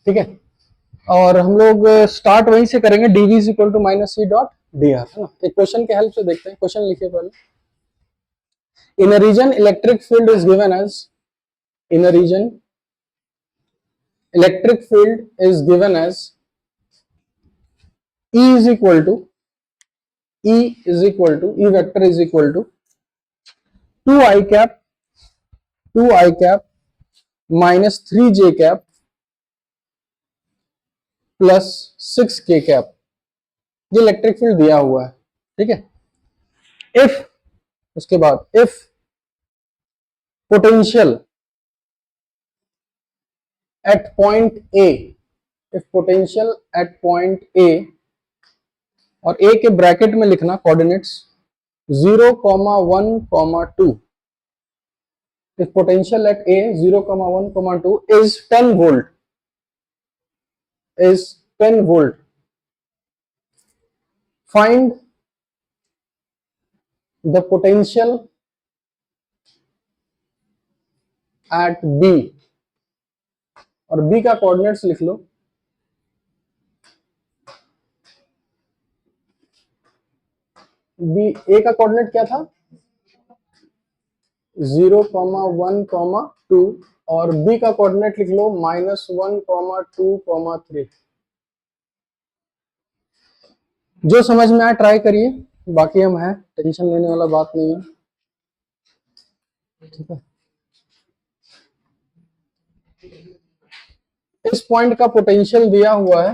ठीक है, और हम लोग स्टार्ट वहीं से करेंगे, dv is equal to minus C dot D R, है ना। एक क्वेश्चन के हेल्प से देखते हैं, क्वेश्चन लिखिए पहले। In a region electric field is given as, in a region electric field is given as E is equal to E vector is equal to 2 I cap minus 3 j cap plus 6 k cap। ये electric field दिया हुआ है, ठीक है। If, उसके बाद if potential at point A, if potential at point A, और ए के ब्रैकेट में लिखना coordinates 0,1,2, if potential at A 0,1,2 is 10 volt, find the potential at B, और B का कोऑर्डिनेट्स लिख लो, B, A का कोऑर्डिनेट क्या था 0,1,2, और B का कोऑर्डिनेट लिख लो -1,2,3। जो समझ में आए ट्राई करिए, बाकी हम है, टेंशन लेने वाला बात नहीं है, ठीक है। इस पॉइंट का पोटेंशियल दिया हुआ है,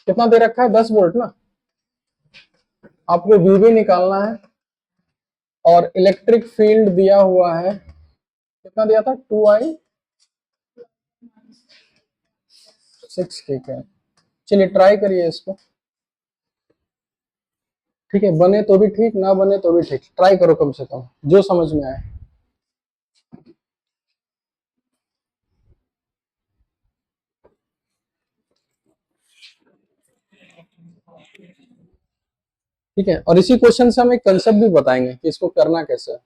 कितना दे रखा है 10 वोल्ट ना, आपको VB निकालना है, और इलेक्ट्रिक फील्ड दिया हुआ है, कितना दिया था 2I 6 k का। चलिए ट्राई करिए इसको, ठीक है, बने तो भी ठीक, ना बने तो भी ठीक, ट्राई करो कम से कम, जो समझ में आए। ठीक है, और इसी क्वेश्चन से हम एक कंसेप्ट भी बताएंगे कि इसको करना कैसे है।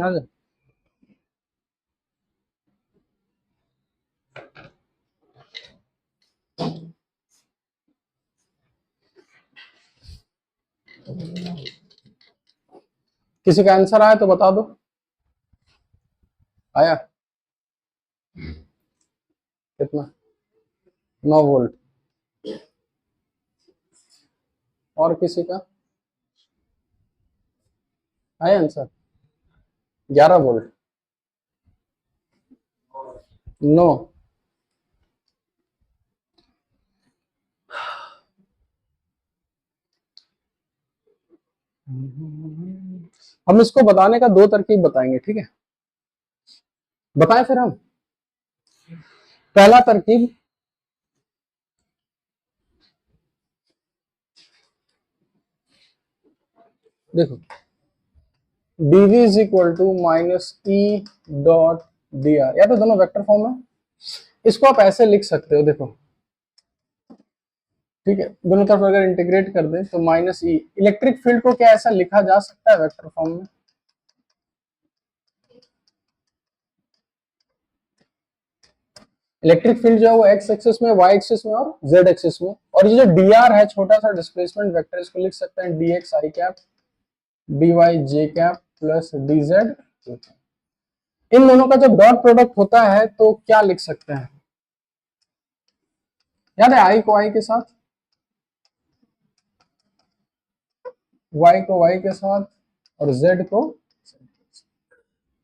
आ जाए। किसी का आंसर आया तो बता दो। आया कितना 9 वोल्ट, और किसी का आया आंसर 11 वोल्ट, 9। हम इसको बताने का 2 तरकीब बताएंगे, ठीक है, बताएं फिर हम। पहला तरकीब, देखो dv is equal to minus E dot D R, या तो दोनों वेक्टर फॉर्म है, इसको आप ऐसे लिख सकते हो, देखो ठीक है, दोनों तरफ अगर इंटीग्रेट कर दें तो माइनस ई, इलेक्ट्रिक फील्ड को क्या ऐसा लिखा जा सकता है वेक्टर फॉर्म में, इलेक्ट्रिक फील्ड जो है वो एक्स एक्सिस में, वाई एक्सिस में और जेड एक्सिस में, और ये जो डी आर है छोटा सा डिस्प्लेसमेंट वेक्टर, इसको लिख सकते हैं डी एक्स आई कैप डी वाई जे कैप प्लस डी जेड। इन दोनों का जब डॉट प्रोडक्ट होता है तो क्या लिख सकते हैं, याद है आई को आई के साथ, y को y के साथ, और z को,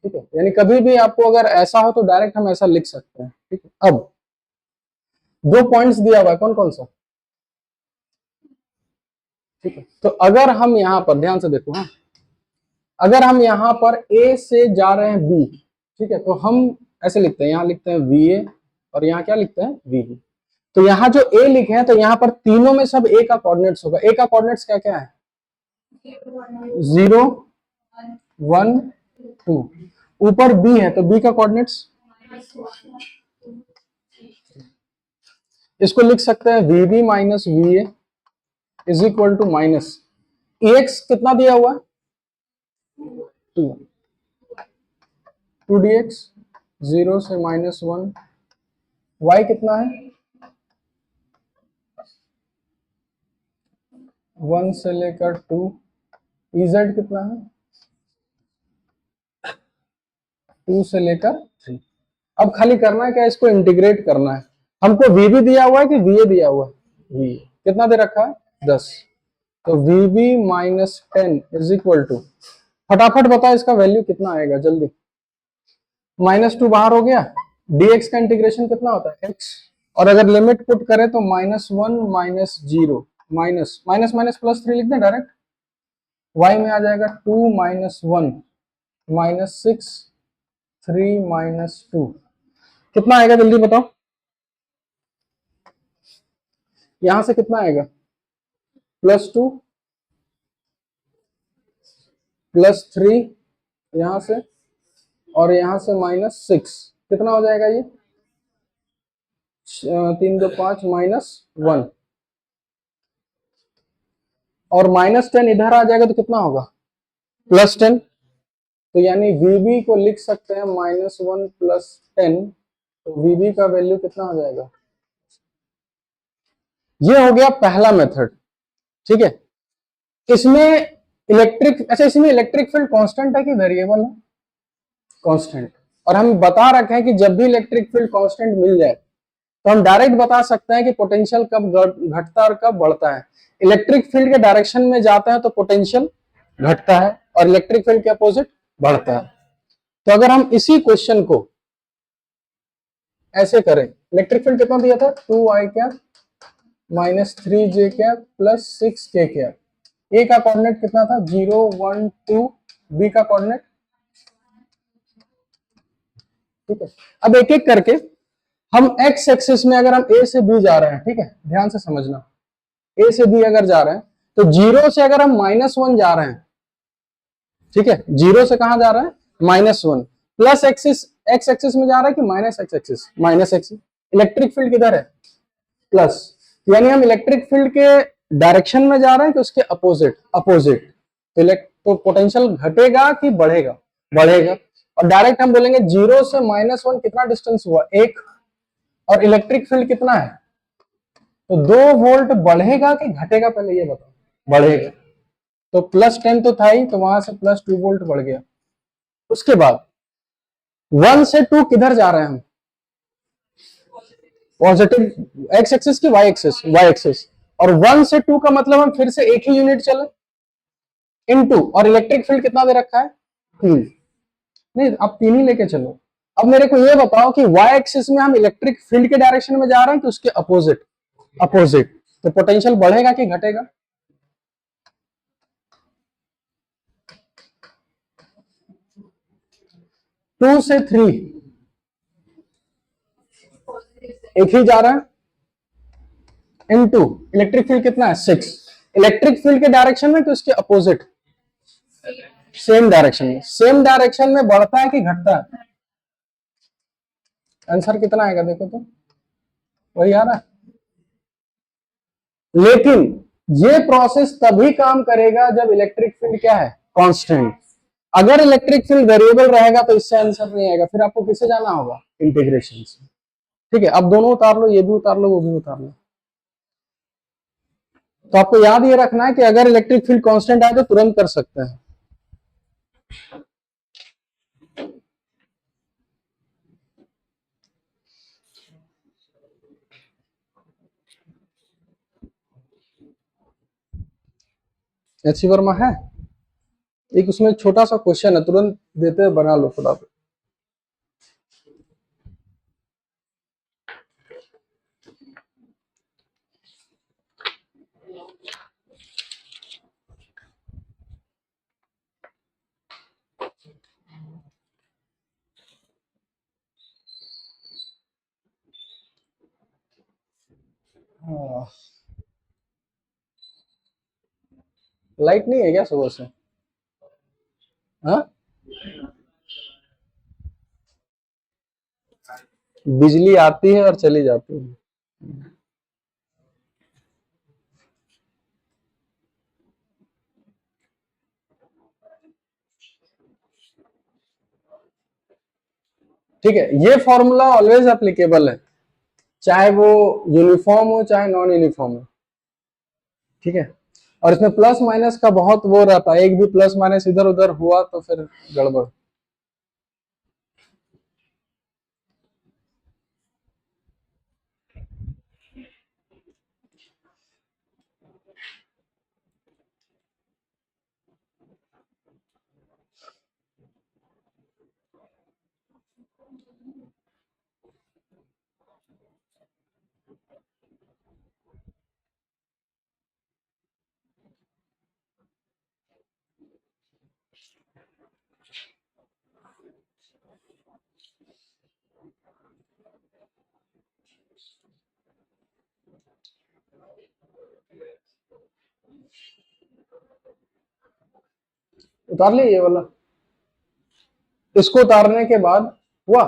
ठीक है, यानी कभी भी आपको अगर ऐसा हो तो डायरेक्ट हम ऐसा लिख सकते हैं, ठीक है। अब 2 पॉइंट्स दिया हुआ है, कौन कौन सा, ठीक है, तो अगर हम यहां पर ध्यान से देखो, हाँ अगर हम यहाँ पर ए से जा रहे हैं बी, ठीक है, तो हम ऐसे लिखते हैं, यहाँ लिखते हैं वी ए और यहाँ क्या लिखते हैं वी बी। तो यहाँ जो ए लिखे हैं तो यहाँ पर तीनों में सब ए का कोऑर्डिनेट्स होगा। ए का कोऑर्डिनेट्स क्या क्या है? 0 1 2। ऊपर बी है तो बी का कोऑर्डिनेट्स, इसको लिख सकते हैं V B minus V A is equal to minus X कितना दिया हुआ है 2, 2 dx 0 से -1, y कितना है 1 से लेकर 2, ez कितना है 2 से लेकर 3। अब खाली करना है क्या, इसको इंटीग्रेट करना है। हमको वी बी दिया हुआ है कि वी ए दिया हुआ है? वी कितना दे रखा है 10, तो V B minus 10 is equal to, फटाफट बताओ इसका वैल्यू कितना आएगा जल्दी। -2 बाहर हो गया, dx का इंटीग्रेशन कितना होता है x, और अगर लिमिट पुट करें तो -1 -0 माइनस माइनस माइनस +3 लिख दें डायरेक्ट, y में आ जाएगा 2 -1 -6 3 -2, कितना आएगा जल्दी बताओ। यहां से कितना आएगा +2 +3 यहां से, और यहां से -6, कितना हो जाएगा ये 3 2 5 -1, और -10 इधर आ जाएगा तो कितना होगा +10, तो यानी VB को लिख सकते हैं -1 +10, तो VB का वैल्यू कितना हो जाएगा। ये हो गया पहला मेथड, ठीक है। इसमें इसमें इलेक्ट्रिक फील्ड कांस्टेंट है कि वेरिएबल है? कांस्टेंट। और हम बता रखे हैं कि जब भी इलेक्ट्रिक फील्ड कांस्टेंट मिल जाए तो हम डायरेक्ट बता सकते हैं कि पोटेंशियल कब घटता और कब बढ़ता है। इलेक्ट्रिक फील्ड के डायरेक्शन में जाता है तो पोटेंशियल घटता है, और इलेक्ट्रिक फील्ड के अपोजिट बढ़ता है। तो अगर हम इसी क्वेश्चन को ऐसे करें, इलेक्ट्रिक फील्ड कितना दिया था 2i cap -3j cap +6k cap, ए का कोऑर्डिनेट कितना था 0 1 2, बी का कोऑर्डिनेट, ठीक है। अब एक एक करके हम एक्स एक्सिस में अगर हम ए से बी जा रहे हैं, ठीक है, ध्यान से समझना, ए से बी अगर जा रहे हैं तो 0 से अगर हम -1 जा रहे हैं, ठीक है, 0 से कहां जा रहे हैं -1, प्लस एक्सिस एक्स एक्सिस में जा रहा है कि minus x axis, minus axis, electric field किधर है प्लस, यानी हम इलेक्ट्रिक फील्ड के डायरेक्शन में जा रहे हैं कि उसके अपोजिट, अपोजिट, तो पोटेंशियल घटेगा कि बढ़ेगा, बढ़ेगा। और डायरेक्ट हम बोलेंगे 0 से -1 कितना डिस्टेंस हुआ 1, और इलेक्ट्रिक फील्ड कितना है, तो 2 वोल्ट बढ़ेगा कि घटेगा पहले ये बताओ, बढ़ेगा, तो +10 तो था ही, तो वहां से +2 वोल्ट बढ़ गया। उसके बाद 1 से 2 किधर जा रहे हैं हम, पॉजिटिव एक्स एक्सिस की वाई एक्सिस, वाई एक्सिस, और 1 से 2 का मतलब हम फिर से एक ही यूनिट चले इनटू, और इलेक्ट्रिक फील्ड कितना दे रखा है 3, नहीं अब 3 ही लेके चलो। अब मेरे को ये बताओ कि वाई एक्सिस में हम इलेक्ट्रिक फील्ड के डायरेक्शन में जा रहे हैं कि उसके अपोजिट, अपोजिट, तो पोटेंशियल बढ़ेगा कि घटेगा, 2 से 3 एक ही जा रहा है, इनटू इलेक्ट्रिक फील्ड कितना है 6, इलेक्ट्रिक फील्ड के डायरेक्शन में कि उसके अपोजिट, सेम डायरेक्शन में, सेम डायरेक्शन में बढ़ता है कि घटता है, आंसर कितना आएगा देखो तो, वही आ रहा है। लेकिन ये प्रोसेस तभी काम करेगा जब इलेक्ट्रिक फील्ड क्या है कांस्टेंट। अगर इलेक्ट्रिक फील्ड वेरिएबल रहेगा तो इससे आंसर नहीं आएगा, फिर आपको किससे जाना होगा इंटीग्रेशन से, ठीक है। अब दोनों उतार लो, ये भी उतार लो वो भी उतार लो। तो आपको याद ये रखना है कि अगर इलेक्ट्रिक फील्ड कांस्टेंट आए तो तुरंत कर सकते हैं। एच वर्मा है एक, उसमें छोटा सा क्वेश्चन है, तुरंत देते हैं, बना लो फटाफट। लाइट नहीं है क्या सुबह से? हाँ, बिजली आती है और चली जाती है। ठीक है, ये फॉर्मूला ऑलवेज एप्लीकेबल है, चाहे वो यूनिफॉर्म हो चाहे नॉन यूनिफॉर्म हो। ठीक है, और इसमें प्लस माइनस का बहुत वो रहता है, एक भी प्लस माइनस इधर उधर हुआ तो फिर गड़बड़। उतार लिया ये वाला, इसको उतारने के बाद हुआ।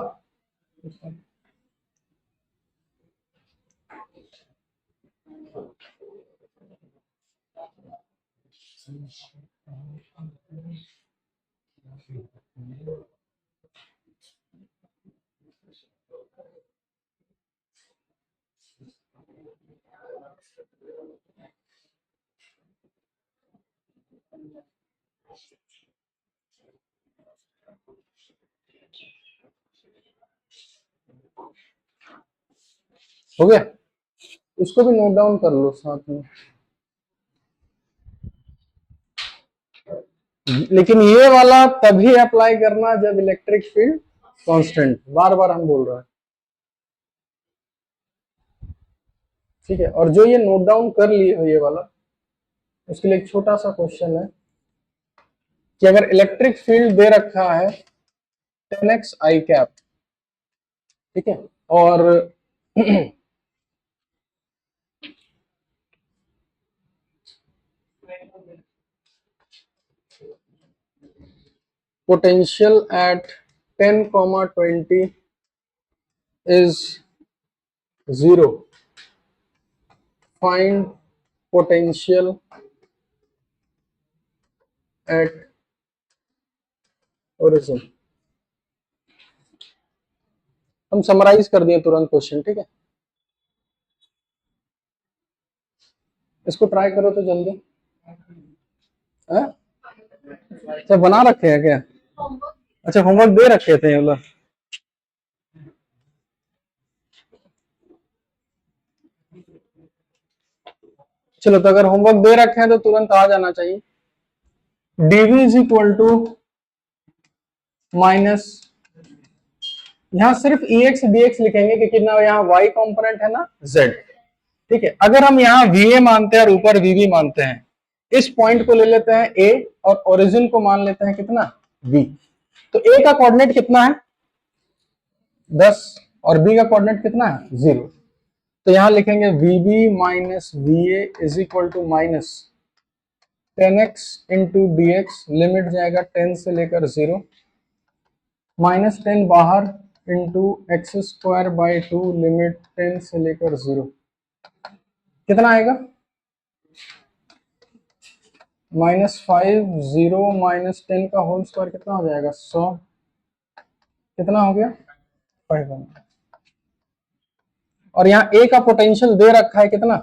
हो गया, इसको भी नोट डाउन कर लो साथ में। लेकिन ये वाला तभी अप्लाई करना जब इलेक्ट्रिक फील्ड कांस्टेंट, बार बार हम बोल रहे हैं। ठीक है, और जो ये नोट डाउन कर लिए हो ये वाला, उसके लिए एक छोटा सा क्वेश्चन है कि अगर इलेक्ट्रिक फील्ड दे रखा है 10x आई कैप, ठीक है, और potential at 10, 20 is 0, find potential at origin। हम समराइज कर दिए तुरंत क्वेश्चन, ठीक है, इसको ट्राई करो तो जल्दी। है? अच्छा, बना रखे हैं क्या? अच्छा, होमवर्क दे रखे थे ये लोग। चलो, तो अगर होमवर्क दे रखे हैं तो तुरंत आ जाना चाहिए। dv is equal to minus, यहां सिर्फ ex dx लिखेंगे क्योंकि ना यहाँ y कंपोनेंट है ना z। ठीक है, अगर हम यहाँ va मानते हैं और ऊपर vb मानते हैं, इस पॉइंट को ले लेते हैं a और ओरिजिन को मान लेते हैं कितना, b। तो a का कोऑर्डिनेट कितना है 10 और b का कोऑर्डिनेट कितना है 0। तो यहां लिखेंगे vb minus va is equal to minus 10x into D X, limit जाएगा 10 से लेकर 0, माइनस 10 बाहर, into X square by 2, limit 10 से लेकर 0, कितना आएगा -5, 0 माइनस 10 का होल स्क्वायर कितना हो जाएगा 100, कितना हो गया 500। और यहाँ ए का पोटेंशियल दे रखा है कितना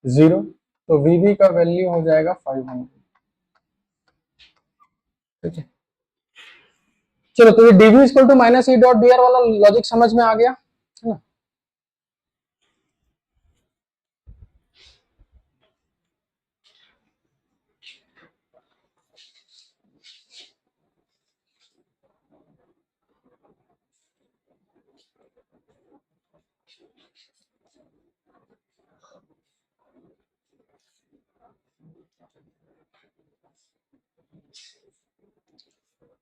0, तो वीबी का वैल्यू हो जाएगा 500। ठीक है, चलो, तो ये dv equal to minus E dot dr वाला लॉजिक समझ में आ गया है ना।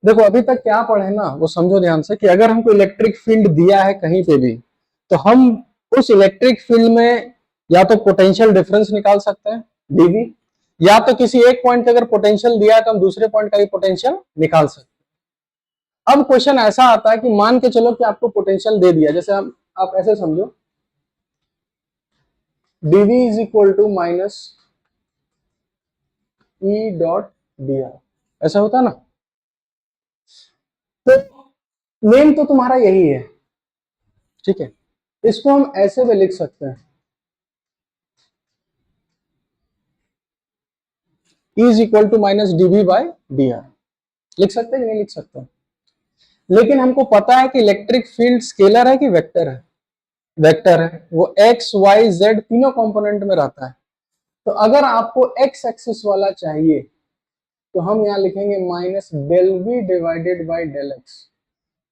देखो अभी तक क्या पढ़े ना वो समझो ध्यान से कि अगर हमको इलेक्ट्रिक फील्ड दिया है कहीं पे भी तो हम उस इलेक्ट्रिक फील्ड में या तो पोटेंशियल डिफरेंस निकाल सकते हैं डीवी, या तो किसी एक पॉइंट पे अगर पोटेंशियल दिया है तो हम दूसरे पॉइंट का भी पोटेंशियल निकाल सकते हैं। अब क्वेश्चन ऐसा आता है कि मान के चलो कि आपको पोटेंशियल दे दिया, जैसे हम आप ऐसे समझो D V is equal to minus E dot D R, ऐसा होता है ना। तो मेन तो तुम्हारा यही है, ठीक है। इसको हम ऐसे भी लिख सकते हैं E is equal to minus D V by D R, लिख सकते हैं कि नहीं लिख सकते। लेकिन हमको पता है कि इलेक्ट्रिक फील्ड स्केलर है कि वेक्टर है, वेक्टर है, वो एक्स वाई जेड तीनों कंपोनेंट में रहता है। तो अगर आपको एक्स एक्सिस वाला चाहिए तो हम यहाँ लिखेंगे minus del V divided by del X.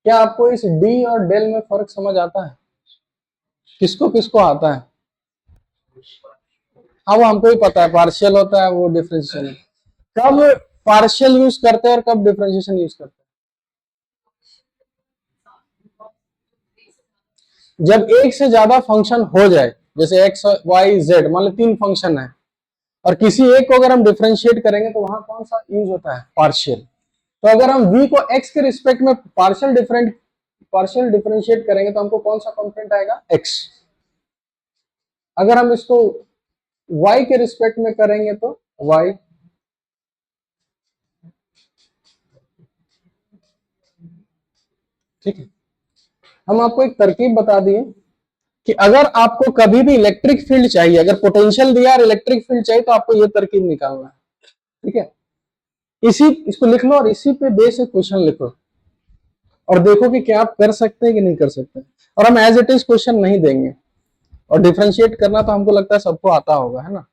क्या आपको इस डी और डेल में फर्क समझ आता है? किसको किसको आता है? हाँ वो हमको ही पता है, पार्शियल होता है वो डिफरेंशियल। कब पार्शियल यूज करते हैं और कब डिफरेंशिएशन यूज करते हैं? जब एक से ज्यादा फंक्शन हो जाए, जैसे एक्स वाई जेड मान लो तीन फंक्शन है और किसी एक को अगर हम डिफरेंशिएट करेंगे तो वहां कौन सा यूज होता है? पार्शियल। तो अगर हम v को x के रिस्पेक्ट में पार्शियल डिफरेंशिएट करेंगे तो हमको कौन सा कॉम्पोनेंट आएगा? x। अगर हम इसको y के रिस्पेक्ट में करेंगे तो y। ठीक है, हम आपको एक तरकीब बता दिए कि अगर आपको कभी भी इलेक्ट्रिक फील्ड चाहिए, अगर पोटेंशियल दिया और इलेक्ट्रिक फील्ड चाहिए तो आपको ये तरकीब निकालना है। ठीक है, इसी इसको लिख लो और इसी पे बेस एक क्वेश्चन लिखो और देखो कि क्या आप कर सकते हैं कि नहीं कर सकते। और हम एज इट इज क्वेश्चन नहीं देंगे, और डिफरेंशिएट करना तो हमको लगता है सबको आता होगा, है ना।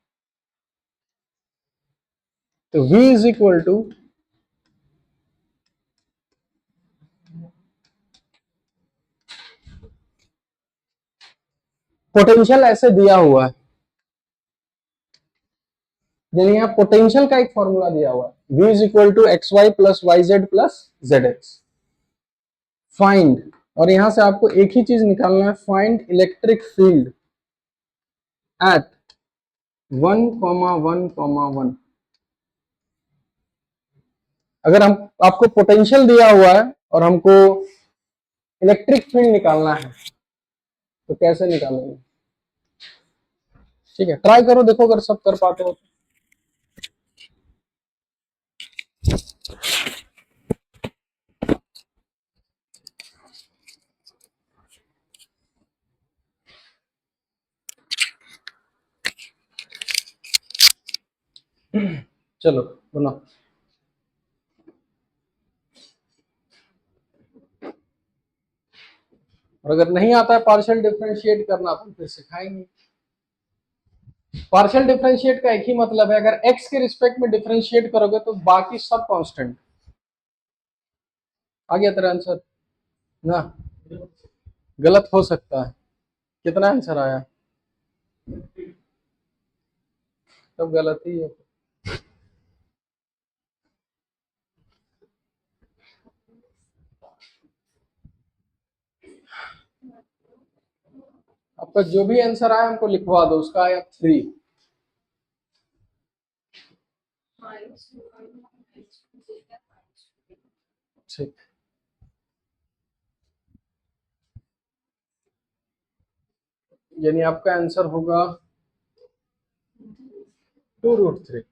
तो v is equal to potential ऐसे दिया हुआ है, यानी यहाँ पोटेंशियल का एक फॉर्मूला दिया हुआ है, v is equal to x y plus y z plus z x. Find, और यहां से आपको एक ही चीज निकालना है, फाइंड इलेक्ट्रिक फील्ड एट 1,1,1। अगर हम आपको पोटेंशियल दिया हुआ है और हमको इलेक्ट्रिक फील्ड निकालना है तो कैसे निकालेंगे? ठीक है, ट्राई करो, देखो अगर सब कर पाते हो। चलो बनाओ। और अगर नहीं आता है पार्शियल डिफरेंशिएट करना तो फिर सिखाएंगे। पार्शियल डिफरेंशिएट का एक ही मतलब है, अगर x के रिस्पेक्ट में डिफरेंशिएट करोगे तो बाकी सब कांस्टेंट। आ गया तेरा आंसर ना? गलत हो सकता है। कितना आंसर आया? सब गलत ही है। आपका जो भी आंसर आया हमको लिखवा दो, उसका आया 3। ठीक, यानी आपका आंसर होगा 2√3।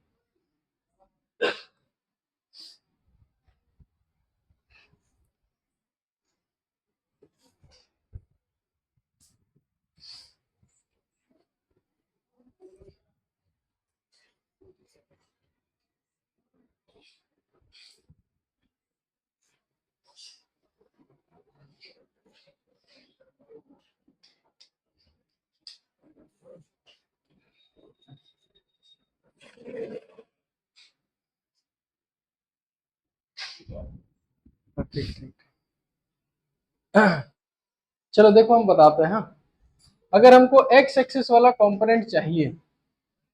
ठीक ठीक। चलो देखो हम बताते हैं। अगर हमको x एक्सिस वाला कंपोनेंट चाहिए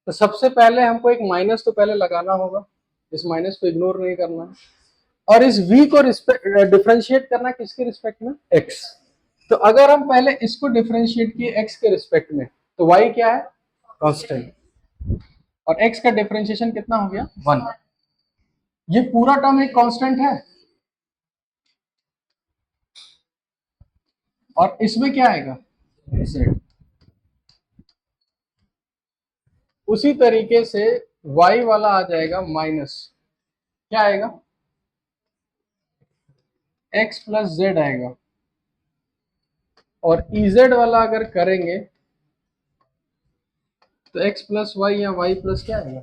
तो सबसे पहले हमको एक माइनस तो पहले लगाना होगा, इस माइनस को इग्नोर नहीं करना है। और इस v को डिफरेंशिएट करना किसके रिस्पेक्ट में, x। तो अगर हम पहले इसको डिफरेंशिएट किए x के रिस्पेक्ट में तो y क्या है, कांस्टेंट, और x का डिफरेंशिएशन कितना हो गया, 1। ये पूरा टर्म एक कांस्टेंट है, और इसमें क्या आएगा, z। उसी तरीके से y वाला आ जाएगा माइनस, क्या आएगा, x प्लस जेड आएगा। और ez वाला अगर करेंगे तो x प्लस वाई या y प्लस क्या आएगा,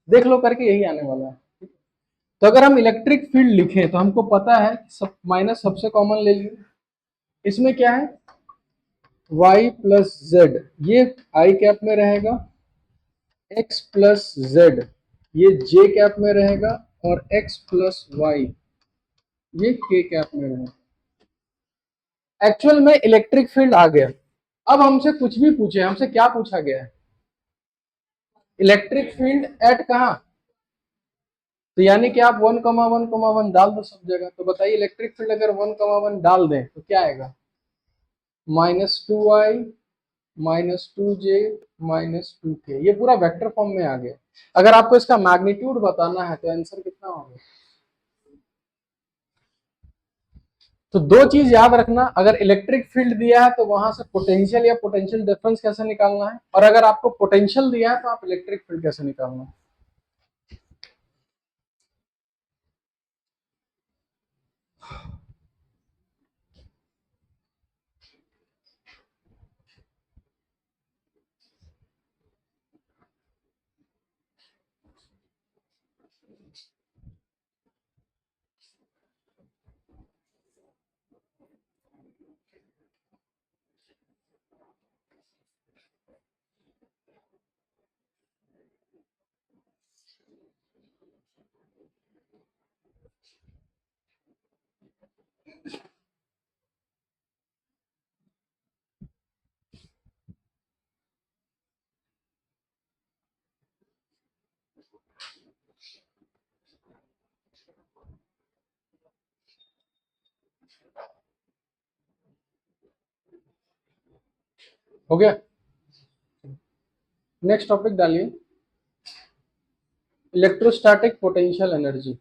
देख लो करके, यही आने वाला है। तो अगर हम इलेक्ट्रिक फील्ड लिखें तो हमको पता है सब माइनस सबसे कॉमन ले लिए, इसमें क्या है y प्लस जेड, ये आई कैप में रहेगा, x प्लस जेड ये j कैप में रहेगा, और x प्लस वाई ये k कैप में रहेगा। एक्चुअल में इलेक्ट्रिक फील्ड आ गया। अब हमसे कुछ भी पूछे, हमसे क्या पूछा गया है, इलेक्ट्रिक फील्ड एट कहा, तो यानी कि आप 1,1,1 डाल दो सब जगह। तो बताइए इलेक्ट्रिक फील्ड अगर 1,1 डाल दें तो क्या आएगा, -2i -2j -2k, ये पूरा वेक्टर फॉर्म में आ गया। अगर आपको इसका मैग्नीट्यूड बताना है तो आंसर कितना होगा। तो दो चीज याद रखना, अगर इलेक्ट्रिक फील्ड दिया है तो वहां से पोटेंशियल या पोटेंशियल डिफरेंस कैसे निकालना है, और अगर आपको पोटेंशियल दिया है तो आप इलेक्ट्रिक फील्ड कैसे निकालना है। हो गया, नेक्स्ट टॉपिक डालिए, electrostatic potential energy.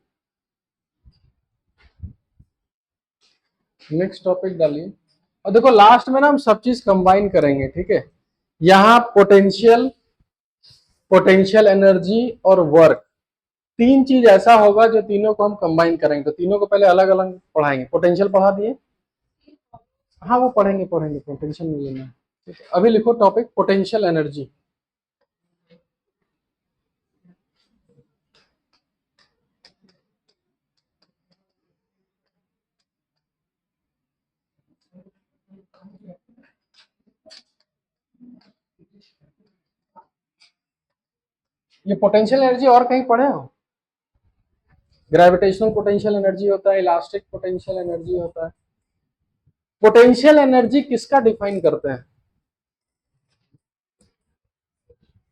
Next topic डालिए, और देखो लास्ट में ना हम सब चीज कंबाइन करेंगे, ठीक है। यहाँ पोटेंशियल, पोटेंशियल एनर्जी और वर्क, तीन चीज ऐसा होगा जो तीनों को हम कंबाइन करेंगे। तो तीनों को पहले अलग अलग पढ़ाएंगे। पोटेंशियल पढ़ा दिए, हाँ वो पढ़ेंगे पढ़ेंगे, टेंशन नहीं लेना। ठीक है, अभी लिखो टॉपिक पोटेंशियल एनर्जी। ये पोटेंशियल एनर्जी और कहीं पढ़े हो, ग्रेविटेशनल पोटेंशियल एनर्जी होता है, इलास्टिक पोटेंशियल एनर्जी होता है। पोटेंशियल एनर्जी किसका डिफाइन करते हैं,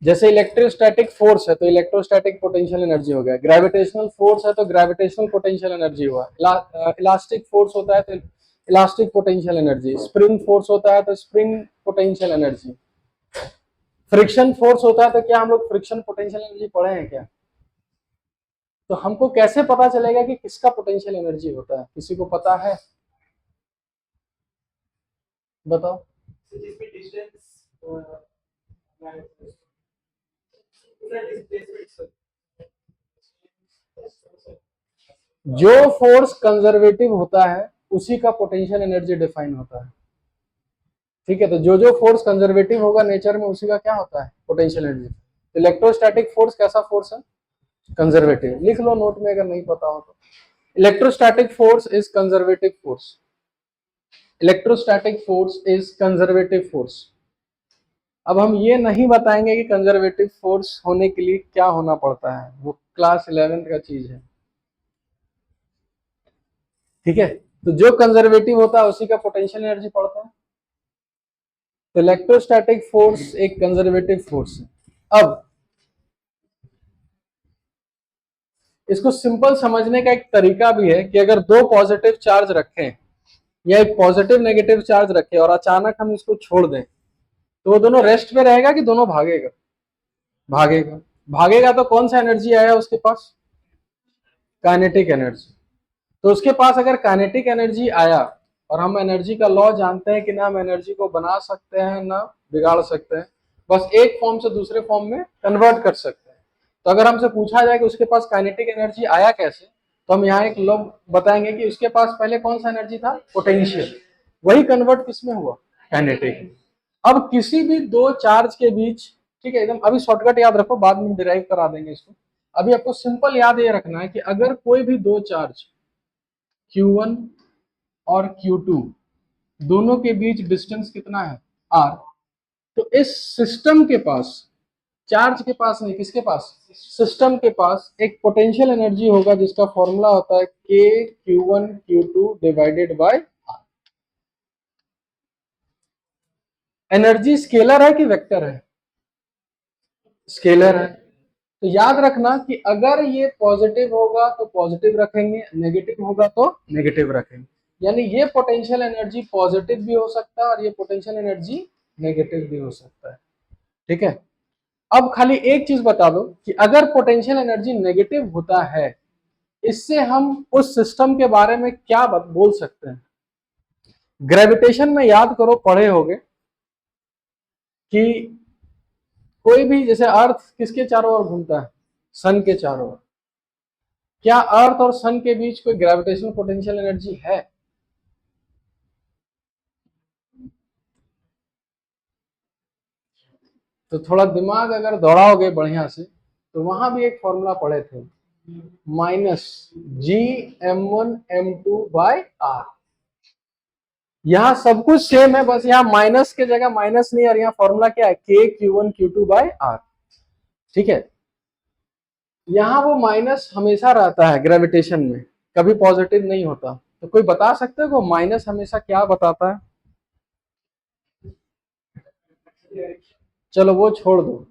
जैसे इलेक्ट्रोस्टैटिक फोर्स है तो इलेक्ट्रोस्टैटिक पोटेंशियल एनर्जी हो गया, ग्रेविटेशनल फोर्स है तो ग्रेविटेशनल पोटेंशियल एनर्जी हुआ, इलास्टिक फोर्स होता है तो elastic potential energy, spring force होता है तो spring potential energy, friction force होता है तो क्या हम लोग फ्रिक्शन पोटेंशियल एनर्जी पढ़े हैं क्या। तो हमको कैसे पता चलेगा कि किसका पोटेंशियल एनर्जी होता है, किसी को पता है, बताओ। जो फोर्स कंजर्वेटिव होता है उसी का पोटेंशियल एनर्जी डिफाइन होता है, ठीक है। तो जो जो फोर्स कंजर्वेटिव होगा नेचर में उसी का क्या होता है, पोटेंशियल एनर्जी। इलेक्ट्रोस्टैटिक फोर्स कैसा फोर्स है, कंजर्वेटिव, लिख लो नोट में अगर नहीं पता हो तो। Electrostatic force is conservative force, electrostatic force is conservative force. अब हम ये नहीं बताएंगे कि कंजर्वेटिव फोर्स होने के लिए क्या होना पड़ता है, वो क्लास 11th का चीज है, ठीक है। तो जो कंजर्वेटिव होता है उसी का पोटेंशियल एनर्जी पड़ता है। तो इलेक्ट्रोस्टैटिक फोर्स एक कंजर्वेटिव फोर्स है। अब इसको सिंपल समझने का एक तरीका भी है कि अगर दो पॉजिटिव चार्ज रखें या एक पॉजिटिव नेगेटिव चार्ज रखें और अचानक हम इसको छोड़ दें तो वो दोनों रेस्ट पे रहेगा कि दोनों भागेगा? भागेगा। भागेगा तो कौन सा एनर्जी आया उसके पास? Kinetic energy. तो उसके पास अगर काइनेटिक एनर्जी आया, और हम एनर्जी का लॉ जानते हैं कि ना हम एनर्जी को बना सकते हैं ना बिगाड़ सकते हैं, बस एक फॉर्म से दूसरे फॉर्म में कन्वर्ट कर सकते हैं। तो अगर हमसे पूछा जाए कि उसके पास काइनेटिक एनर्जी आया कैसे, तो हम यहाँ एक लॉ बताएंगे कि उसके पास पहले कौन सा एनर्जी था? पोटेंशियल। वही कन्वर्ट किसमें हुआ? काइनेटिक। अब किसी भी दो चार्ज के बीच, ठीक है, एकदम अभी शॉर्टकट याद रखो, बाद में डिराइव करा देंगे इसको। अभी आपको सिंपल याद ये रखना है कि अगर कोई भी दो चार्ज Q1 और Q2 दोनों के बीच डिस्टेंस कितना है? R। तो इस सिस्टम के पास, चार्ज के पास नहीं, किसके पास? सिस्टम के पास एक पोटेंशियल एनर्जी होगा जिसका फॉर्मूला होता है KQ1Q2 divided by R। Energy scalar है कि वेक्टर है? स्केलर है। तो याद रखना कि अगर ये पॉजिटिव होगा तो पॉजिटिव रखेंगे, नेगेटिव होगा तो नेगेटिव रखेंगे। यानी ये पोटेंशियल एनर्जी पॉजिटिव भी हो सकता है और ये पोटेंशियल एनर्जी नेगेटिव भी हो सकता है। ठीक है। अब खाली एक चीज बता दो कि अगर पोटेंशियल एनर्जी नेगेटिव होता है, इससे हम उस सिस्टम के बारे में क्या बोल सकते हैं? ग्रेविटेशन में याद करो, पढ़े होगे कि कोई भी, जैसे अर्थ किसके चारों ओर घूमता है? सन के चारों ओर। क्या अर्थ और सन के बीच कोई ग्रेविटेशनल पोटेंशियल एनर्जी है? तो थोड़ा दिमाग अगर दौड़ाओगे बढ़िया से तो वहां भी एक फॉर्मूला पढ़े थे, -G m1m2/r। यहाँ सब कुछ सेम है, बस यहाँ माइनस के जगह माइनस नहीं, और यहाँ फॉर्मूला क्या है? KQ1Q2/r। ठीक है। यहाँ वो माइनस हमेशा रहता है ग्रेविटेशन में, कभी पॉजिटिव नहीं होता। तो कोई बता सकते हो माइनस हमेशा क्या बताता है? चलो वो छोड़ दो,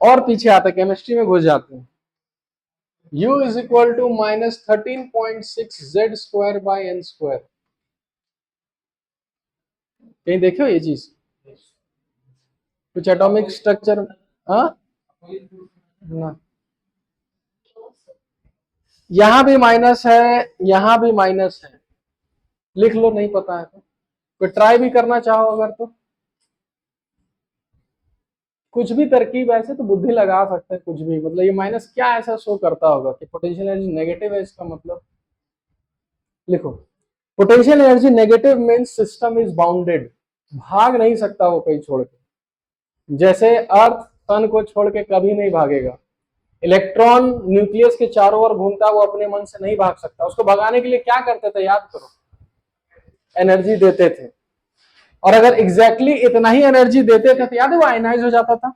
और पीछे आते केमिस्ट्री में घुस जाते हैं। U is equal to -13.6 Z² by n²। कहीं देखो ये चीज कुछ एटॉमिक स्ट्रक्चर? हाँ ना, यहां भी माइनस है, यहां भी माइनस है। लिख लो, नहीं पता है तो कोई ट्राई भी करना चाहो अगर तो कुछ भी तरकीब ऐसे तो बुद्धि लगा सकते हैं कुछ भी, मतलब ये माइनस क्या ऐसा शो करता होगा कि पोटेंशियल एनर्जी नेगेटिव है, इसका मतलब लिखो। Potential energy negative means system is bounded, भाग नहीं सकता वो कहीं छोड़ के। जैसे अर्थ सन को छोड़ के कभी नहीं भागेगा, इलेक्ट्रॉन न्यूक्लियस के चारों ओर घूमता, वो अपने मन से नहीं भाग सकता। उसको भगाने के लिए क्या करते थे? याद करो, एनर्जी देते थे। और अगर एग्जैक्टली इतना ही एनर्जी देते थे तो याद है वो आयनाइज हो जाता था,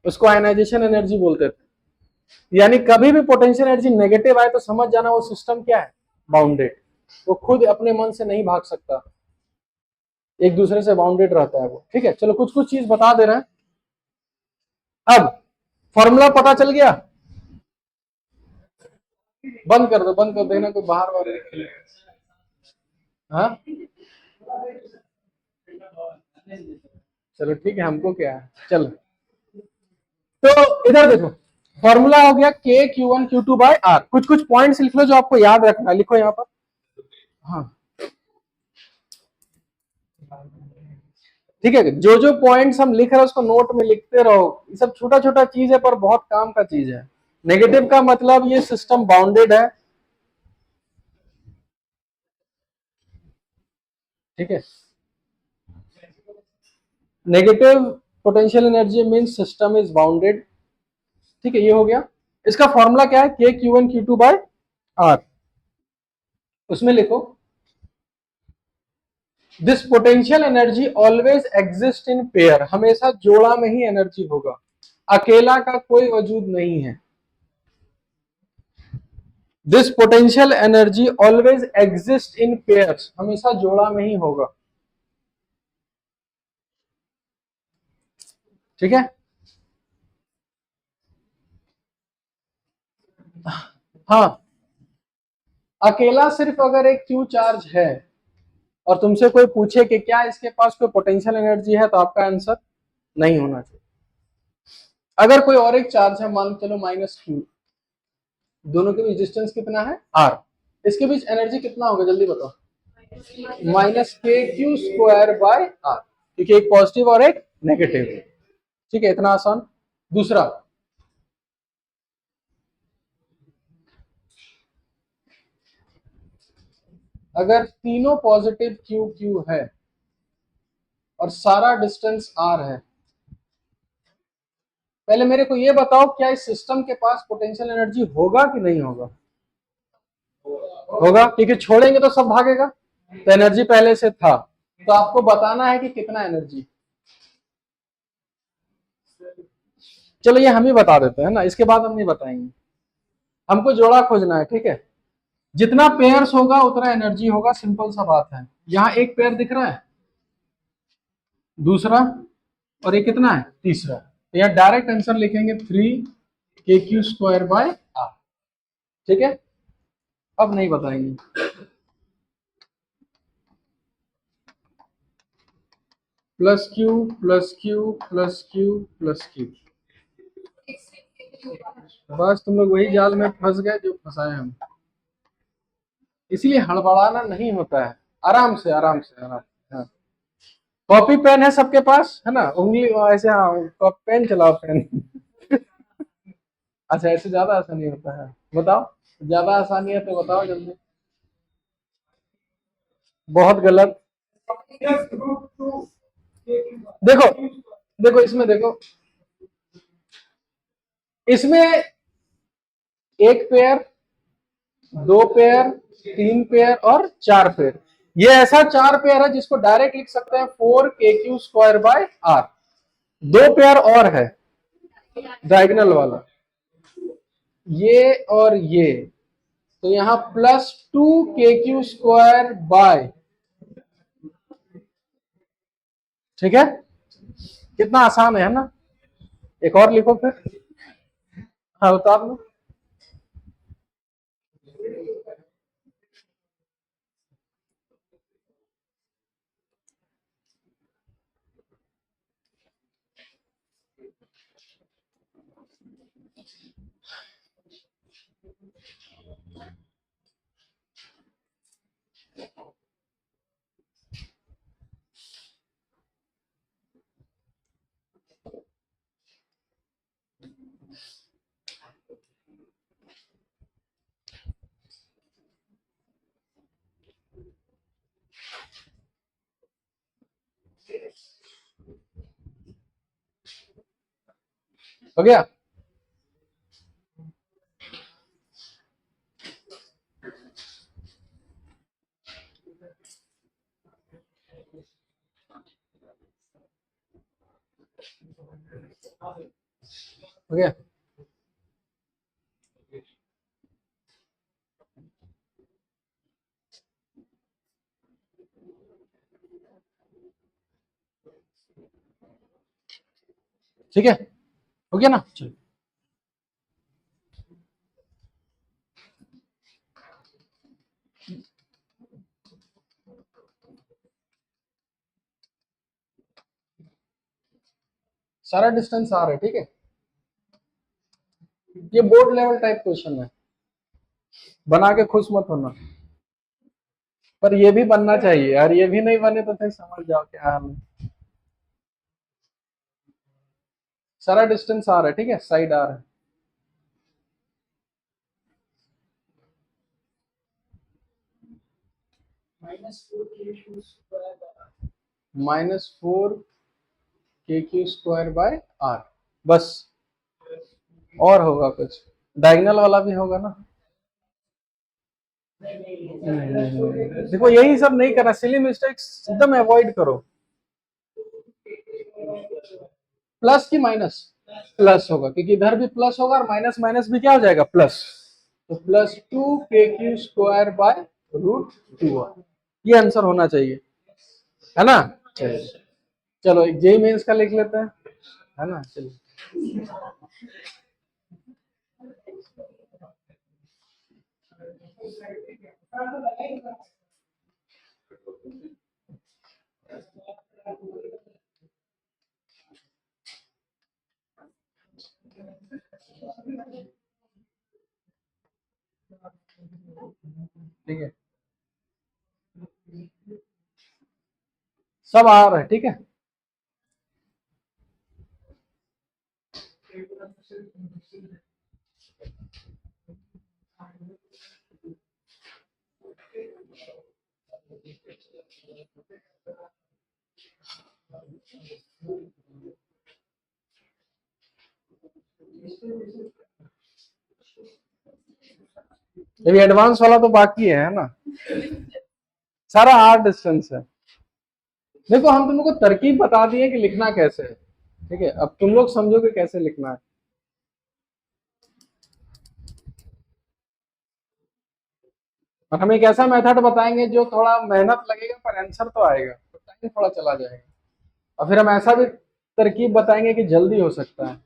उसको आयनाइजेशन एनर्जी बोलते थे। यानी कभी भी पोटेंशियल एनर्जी नेगेटिव आए तो समझ जाना वो सिस्टम क्या है? बाउंडेड। वो खुद अपने मन से नहीं भाग सकता, एक दूसरे से बाउंडेड रहता है वो। ठीक है, चलो कुछ कुछ चीज बता दे रहे हैं। अब फॉर्मूला पता चल गया? बंद कर दो, बंद कर देना, कोई बाहर वाले। हाँ चलो ठीक है, हमको क्या है, चलो। तो इधर देखो, फॉर्मूला हो गया KQ1Q2/r। कुछ कुछ पॉइंट्स लिख लो जो आपको याद रखना है, लिखो यहाँ पर। हाँ ठीक है, जो जो पॉइंट्स हम लिख रहे हैं उसको नोट में लिखते रहो। ये सब छोटा छोटा चीज है पर बहुत काम का चीज है। नेगेटिव का मतलब ये सिस्टम बाउंडेड है। ठीक है, negative potential energy means system is bounded. ठीक है, ये हो गया। इसका फॉर्मूला क्या है? KQ1Q2/r। उसमें लिखो, this potential energy always exist in pair. हमेशा जोड़ा में ही एनर्जी होगा, अकेला का कोई वजूद नहीं है। This potential energy always exist in pairs, हमेशा जोड़ा में ही होगा। ठीक है, हाँ, अकेला सिर्फ अगर एक क्यू चार्ज है और तुमसे कोई पूछे कि क्या इसके पास कोई पोटेंशियल एनर्जी है, तो आपका आंसर नहीं होना चाहिए। अगर कोई और एक चार्ज है, मान चलो माइनस क्यू, दोनों के बीच डिस्टेंस कितना है आर, इसके बीच एनर्जी कितना होगा जल्दी बताओ। माइनस के क्यू स्क्वायर बाय आर, क्योंकि एक पॉजिटिव और एक नेगेटिव। ठीक है, इतना आसान। दूसरा, अगर तीनों पॉजिटिव क्यू क्यू है और सारा डिस्टेंस आर है, पहले मेरे को ये बताओ क्या इस सिस्टम के पास पोटेंशियल एनर्जी होगा कि नहीं होगा। होगा, क्योंकि छोड़ेंगे तो सब भागेगा, तो एनर्जी पहले से था, तो आपको बताना है कि कितना एनर्जी। चलो ये हम ही बता देते हैं ना, इसके बाद हम नहीं बताएंगे, हमको जोड़ा खोजना है। ठीक है, जितना पेयर्स होगा उतना एनर्जी होगा, सिंपल सा बात है। यहाँ एक पेयर दिख रहा है, दूसरा, और ये कितना है तीसरा, तो यहाँ डायरेक्ट आंसर लिखेंगे 3 KQ स्क्वायर बाय आर। ठीक है, अब नहीं बताएंगे। Plus Q plus Q plus Q plus Q, बस तुम लोग वही जाल में फंस गए जो फंसाए हम, इसीलिए हड़बड़ाना नहीं होता है, आराम से आराम से आराम से। हाँ, कॉपी पेन है सबके पास है ना, उंगली ऐसे, हाँ पेन चलाओ पेन। अच्छा, ऐसे ज्यादा आसानी होता है, बताओ, ज्यादा आसानी है तो बताओ जल्दी। बहुत गलत। देखो देखो इसमें देखो, इसमें एक पेयर, दो पेयर, तीन पेयर और चार पेयर, ये ऐसा चार पेयर है जिसको डायरेक्ट लिख सकते हैं 4 KQ स्क्वायर बाय आर। दो पेयर और है डायगोनल वाला, ये और ये, तो यहाँ +2 KQ स्क्वायर बाय, ठीक है, कितना आसान है ना। एक और लिखो फिर, हाँ उतार लो। हो गया, हो गया। ठीक है, हो गया ना, चलो। सारा डिस्टेंस आ रहा है, ठीक है, ये बोर्ड लेवल टाइप क्वेश्चन है, बना के खुश मत होना, पर ये भी बनना चाहिए यार, ये भी नहीं बने तो फिर समझ जाओ क्या हाल है। सारा डिस्टेंस आ रहा है, ठीक है, साइड आ रहा है। -4 KQ स्क्वायर बाय आर, बस, और होगा कुछ, डायगोनल वाला भी होगा ना। देखो यही सब नहीं करना, सिली मिस्टेक्स एकदम अवॉइड करो। प्लस की माइनस, प्लस होगा, क्योंकि इधर भी प्लस होगा और माइनस माइनस भी क्या हो जाएगा प्लस, तो +2 KQ स्क्वायर बाय √2, ये आंसर होना चाहिए, है ना। चलिए, चलो एक जेई मेंस का लिख लेते हैं, है ना, चलिए। ठीक है, सब आ रहा है, ठीक है। अभी एडवांस वाला तो बाकी है ना, सारा आर डिस्टेंस है। देखो हम तुमको तरकीब बता दिए कि लिखना कैसे है, ठीक है, अब तुम लोग समझोगे कैसे लिखना है। और हम एक ऐसा मेथड बताएंगे जो थोड़ा मेहनत लगेगा पर आंसर तो आएगा, तो टाइम थोड़ा चला जाएगा। और फिर हम ऐसा भी तरकीब बताएंगे कि जल्दी हो सकता है।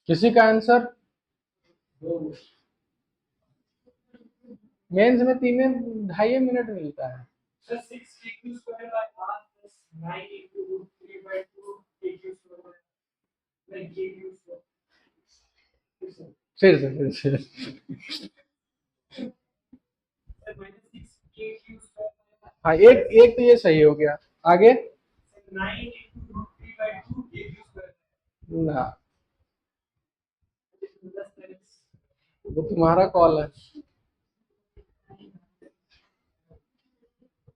किसी का आंसर मेंस में 3.5 मिनट मिलता है। फिर से हाँ, एक एक तो ये सही हो गया। आगे ना, वो तुम्हारा कॉल है।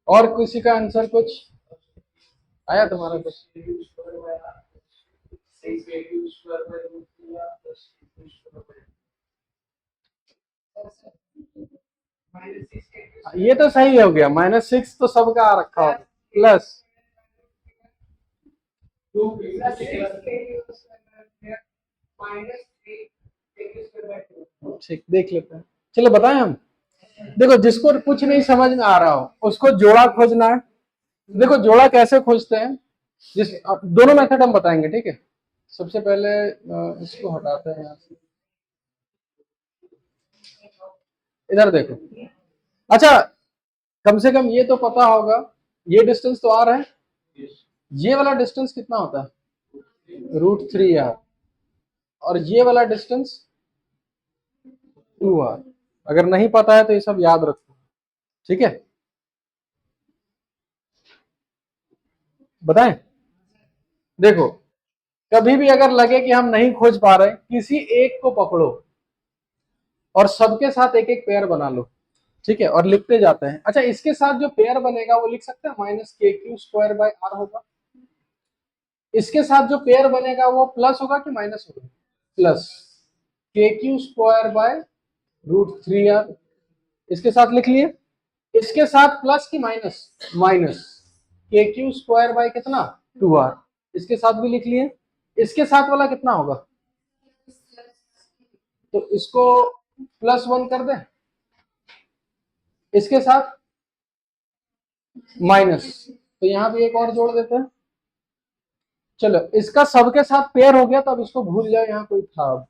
और किसी का आंसर कुछ आया तुम्हारा कुछ? ये तो सही हो गया, -6 तो सबका आ रखा होगा, प्लस ठीक, देख लेते हैं। चलो बताएं हम। देखो जिसको कुछ नहीं समझ में आ रहा हो उसको जोड़ा खोजना है। देखो जोड़ा कैसे खोजते हैं, जिस दोनों मेथड हम बताएंगे, ठीक है। सबसे पहले इसको हटाते हैं यहाँ से। इधर देखो, अच्छा कम से कम ये तो पता होगा, ये डिस्टेंस तो आ रहा है, ये वाला डिस्टेंस कितना होता है √3r, और ये वाला डिस्टेंस 2r। अगर नहीं पता है तो ये सब याद रखो, ठीक है। बताएं, देखो कभी भी अगर लगे कि हम नहीं खोज पा रहे, किसी एक को पकड़ो और सबके साथ एक एक पेयर बना लो, ठीक है, और लिखते जाते हैं। अच्छा इसके साथ जो पेयर बनेगा वो लिख सकते हैं -kq² होगा। इसके साथ जो पेयर बनेगा वो प्लस होगा कि माइनस होगा? Plus kq² √3r। इसके साथ लिख लिए। इसके साथ प्लस की माइनस? माइनस kq² कितना? 2r। इसके साथ भी लिख लिए। इसके साथ वाला कितना होगा? तो इसको +1 कर दें, इसके साथ माइनस, तो यहां भी एक और जोड़ देते हैं। चलो इसका सबके साथ पेयर हो गया, तो अब इसको भूल जाओ, यहाँ कोई था।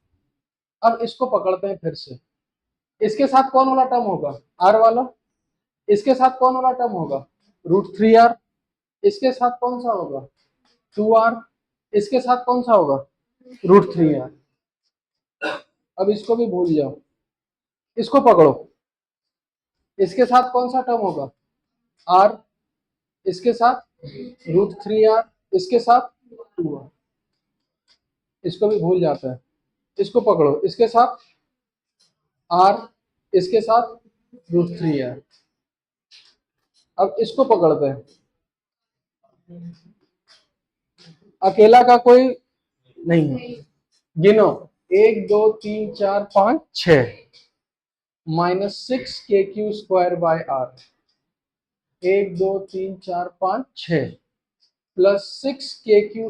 अब इसको पकड़ते हैं फिर से। इसके साथ कौन वाला टर्म होगा? आर वाला। इसके साथ कौन वाला टर्म होगा? √3r। इसके साथ कौन सा होगा? 2r। इसके साथ कौन सा होगा? √3r। अब इसको भी भूल जाओ, इसको पकड़ो। इसके साथ कौन सा टर्म होगा, आर, इसके साथ √3r, इसके साथ 2r, इसको भी भूल जाता है, इसको पकड़ो, इसके साथ r, इसके साथ √3r। अब इसको पकड़ते हैं, अकेला का कोई नहीं है, गिनो 1 2 3 4 5 6 -6 kq² r, 1 2 3 4 5 6 +6 kq²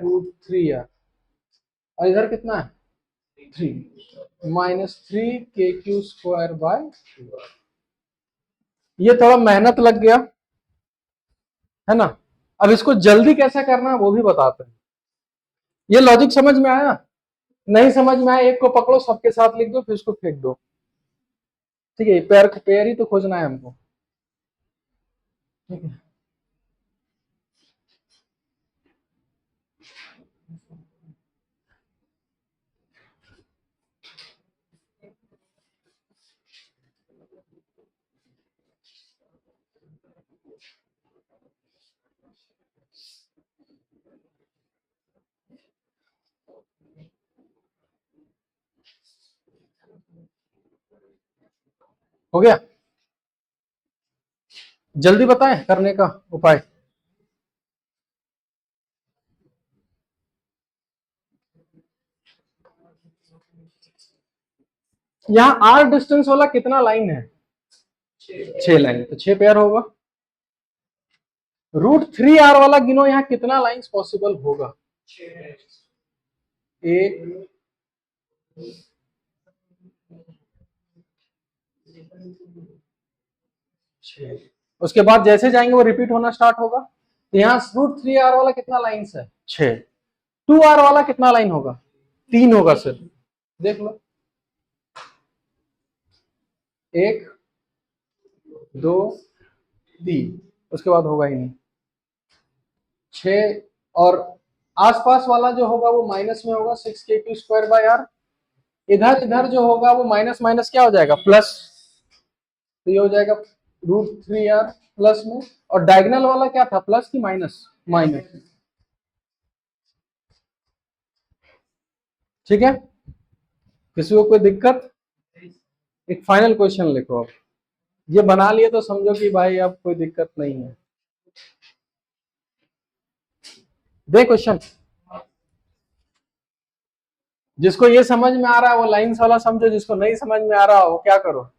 √3r, और इधर कितना है 3 -3 kq²/2r। ये थोड़ा मेहनत लग गया है ना। अब इसको जल्दी कैसे करना है वो भी बताते हैं। ये लॉजिक समझ में आया, नहीं समझ में आया एक को पकड़ो, सबके साथ लिख दो, फिर इसको फेंक दो। ठीक है, पैर पैर ही तो खोजना है हमको। ठीक है, हो गया। जल्दी बताएं करने का उपाय। यहाँ आर डिस्टेंस वाला कितना लाइन है, 6 लाइन, तो 6 पेयर होगा। √3r वाला गिनो, यहाँ कितना लाइंस पॉसिबल होगा, 1 6, उसके बाद जैसे जाएंगे वो रिपीट होना स्टार्ट होगा। तो यहाँ √3r वाला कितना लाइंस है 6, 2r वाला कितना लाइन होगा 3 होगा सिर्फ, देख लो 1 2 3, उसके बाद होगा ही नहीं 6, और आसपास वाला जो होगा वो माइनस में होगा 6 kq²/r, इधर इधर जो होगा वो माइनस माइनस क्या हो जाएगा प्लस, तो ये हो जाएगा √3r प्लस में, और डायगोनल वाला क्या था प्लस की माइनस, माइनस। ठीक है, किसी को कोई दिक्कत। एक फाइनल क्वेश्चन लिखो, अब ये बना लिए तो समझो कि भाई अब कोई दिक्कत नहीं है। दे क्वेश्चन, जिसको ये समझ में आ रहा है वो लाइंस वाला समझो, जिसको नहीं समझ में आ रहा हो क्या करो,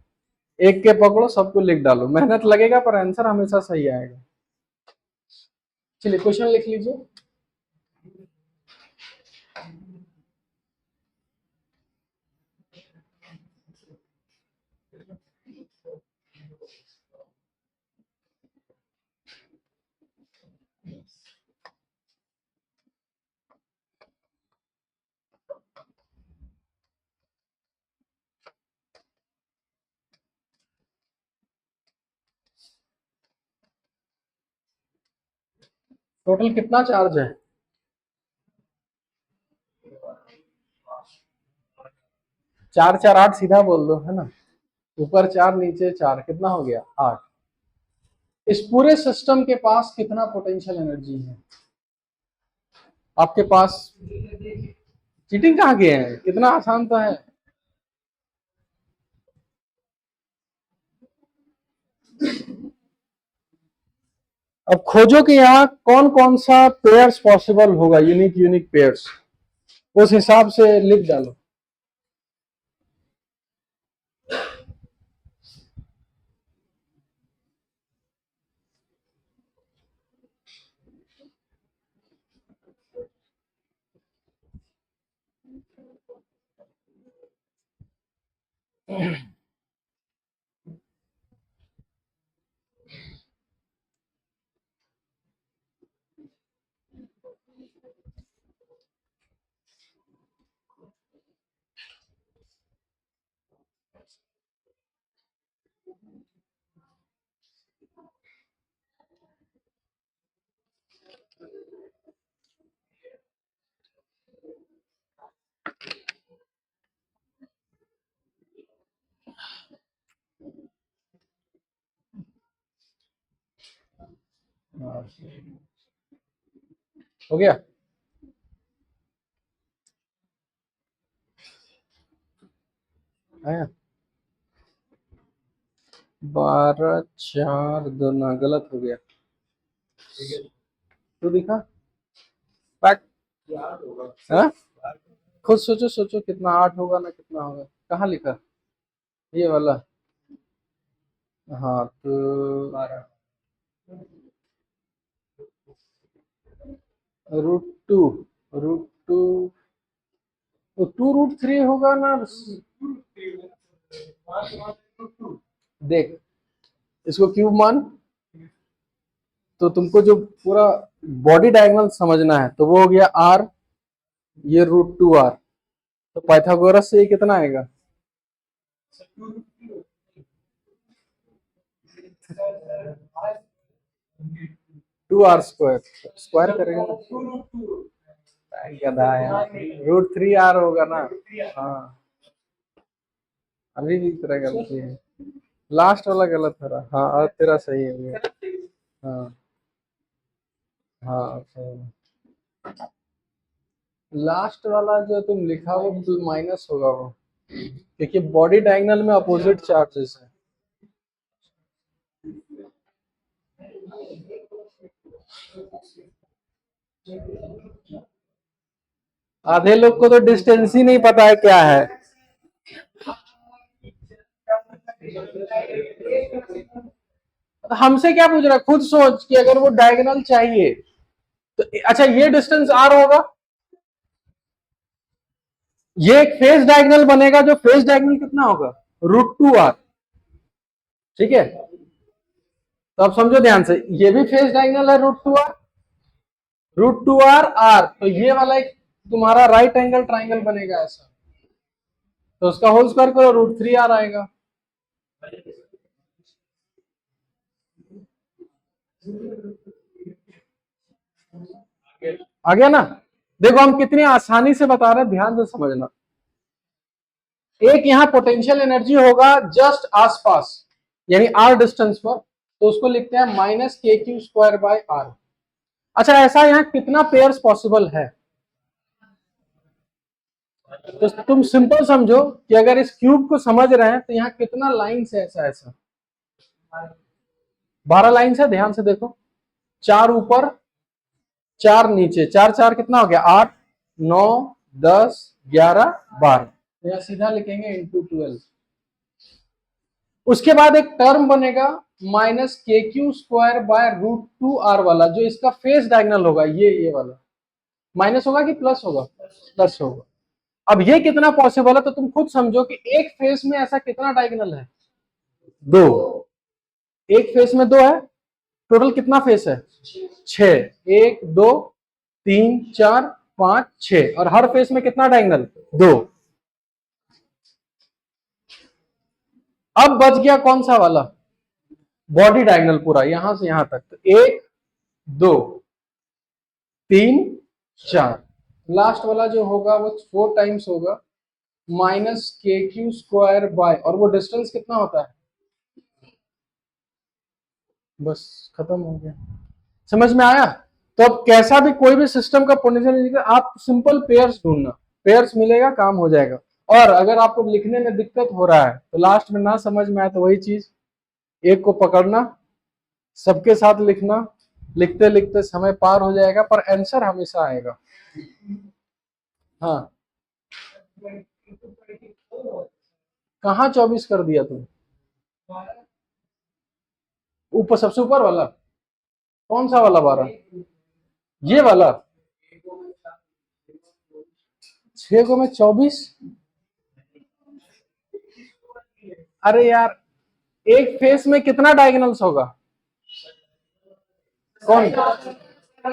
एक के पकड़ो सबको लिख डालो, मेहनत लगेगा पर आंसर हमेशा सही आएगा। चलिए क्वेश्चन लिख लीजिए। टोटल कितना चार्ज है, 4 4 8 सीधा बोल दो है ना, ऊपर 4 नीचे 4, कितना हो गया 8। इस पूरे सिस्टम के पास कितना पोटेंशियल एनर्जी है आपके पास, चीटिंग कहाँ गए हैं, कितना आसान तो है। अब खोजो कि यहाँ कौन कौन सा पेयर्स पॉसिबल होगा, यूनिक यूनिक पेयर्स, उस हिसाब से लिख डालो। हो गया? आया? 12 4 2 ना, गलत हो गया। तो दिखा पैक। हाँ? खुद सोचो सोचो कितना 8 होगा ना, कितना होगा? कहाँ लिखा? ये वाला। हाँ तो √2, √2 तो 2√3 होगा ना। देख, इसको क्यूब मान, तो तुमको जो पूरा बॉडी डायगोनल समझना है तो वो हो गया r, ये √2r। तो पाइथागोरस से ये कितना आएगा? 2r², स्क्वायर करेगा ना। गधा है, √3r होगा ना। हाँ, अभी भी तेरा गलती है, लास्ट वाला गलत हो रहा। हाँ, और तेरा सही है ये। हाँ हाँ सही। लास्ट वाला जो तुम लिखा वो माइनस होगा वो, क्योंकि बॉडी डायगोनल में अपोजिट चार्जेस है। आधे लोग को तो डिस्टेंस ही नहीं पता है क्या है। हमसे क्या पूछ रहा है? खुद सोच कि अगर वो डायगोनल चाहिए तो अच्छा, ये डिस्टेंस r होगा, ये एक फेस डायगोनल बनेगा, जो फेस डायगोनल कितना होगा? √2r। ठीक है, तो अब समझो ध्यान से, ये भी फेस डायगोनल है √2r, √2r r, तो ये वाला एक तुम्हारा राइट एंगल ट्राइंगल बनेगा ऐसा, तो उसका होल स्क्वायर करो, √3r आएगा। आ गया ना? देखो हम कितनी आसानी से बता रहे हैं, ध्यान से समझना। एक यहां पोटेंशियल एनर्जी होगा जस्ट आसपास, यानी r डिस्टेंस पर, तो उसको लिखते हैं -kq²/r। अच्छा, ऐसा यहाँ कितना पेयर्स पॉसिबल है? तो तुम सिंपल समझो कि अगर इस क्यूब को समझ रहे हैं तो यहाँ कितना लाइंस है ऐसा ऐसा? 12 लाइंस है, ध्यान से देखो। 4 ऊपर, 4 नीचे, 4 4 कितना हो गया? 8 9 10 11 12। तो यहाँ सीधा लिखेंगे ×12। उसके बाद एक टर्म बनेगा -kq²/√2r वाला, जो इसका फेस डायगोनल होगा, ये वाला माइनस होगा कि प्लस होगा? प्लस होगा। अब ये कितना पॉसिबल है, तो तुम खुद समझो कि एक फेस में ऐसा कितना डायगोनल है? 2। एक फेस में 2 है, टोटल कितना फेस है? 6। 1 2 3 4 5 6, और हर फेस में कितना डायगोनल? 2। अब बच गया कौन सा वाला? बॉडी डायगोनल पूरा यहां से यहां तक, तो 1 2 3 4, लास्ट वाला जो होगा वो 4 टाइम्स होगा -kq², और वो डिस्टेंस कितना होता है? बस खत्म हो गया। समझ में आया? तो अब कैसा भी कोई भी सिस्टम का पोटेंशियल, आप सिंपल पेयर्स ढूंढना, पेयर्स मिलेगा, काम हो जाएगा। और अगर आपको लिखने में दिक्कत हो रहा है तो लास्ट में ना समझ में आए तो वही चीज, एक को पकड़ना, सबके साथ लिखना, लिखते लिखते समय पार हो जाएगा, पर आंसर हमेशा आएगा। हाँ, कहाँ 24 कर दिया तुम? ऊपर, सबसे ऊपर वाला कौन सा वाला? 12? ये वाला 6 को मैं 24? अरे यार, एक फेस में कितना डायगोनल्स होगा? कौन?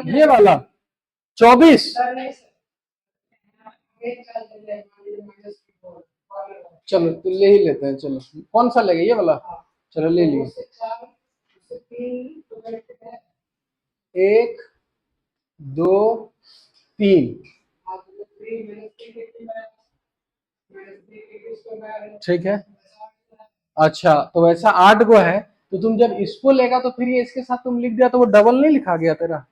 ये वाला 24? चलो तो ले ही लेते हैं, चलो कौन सा लेंगे? ये वाला, चलो ले लिए। 1 2 3, ठीक है। अच्छा, तो वैसा 8 गो है, तो तुम जब इसको लेगा तो फिर ये इसके साथ तुम लिख दिया तो वो डबल नहीं लिखा गया तेरा।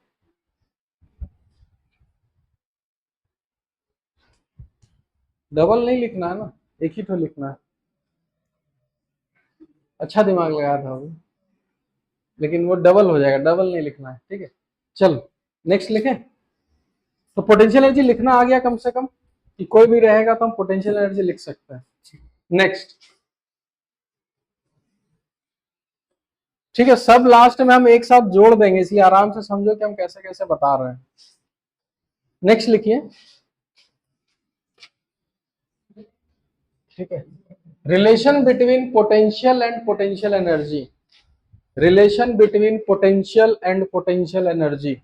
डबल नहीं लिखना है ना, एक ही तो लिखना है। अच्छा दिमाग लगाया था अभी, लेकिन वो डबल हो जाएगा, डबल नहीं लिखना है, ठीक है। चल नेक्स्ट लिखें। तो पोटेंशियल एनर्जी लिखना आ गया कम से कम, कि कोई भी रहेगा तो हम पोटेंशियल एनर्जी लिख सकते हैं। नेक्स्ट, ठीक है, सब लास्ट में हम एक साथ जोड़ देंगे, इसलिए आराम से समझो कि हम कैसे कैसे बता रहे हैं। नेक्स्ट लिखिए, ठीक है। Relation between potential and potential energy, relation between potential and potential energy,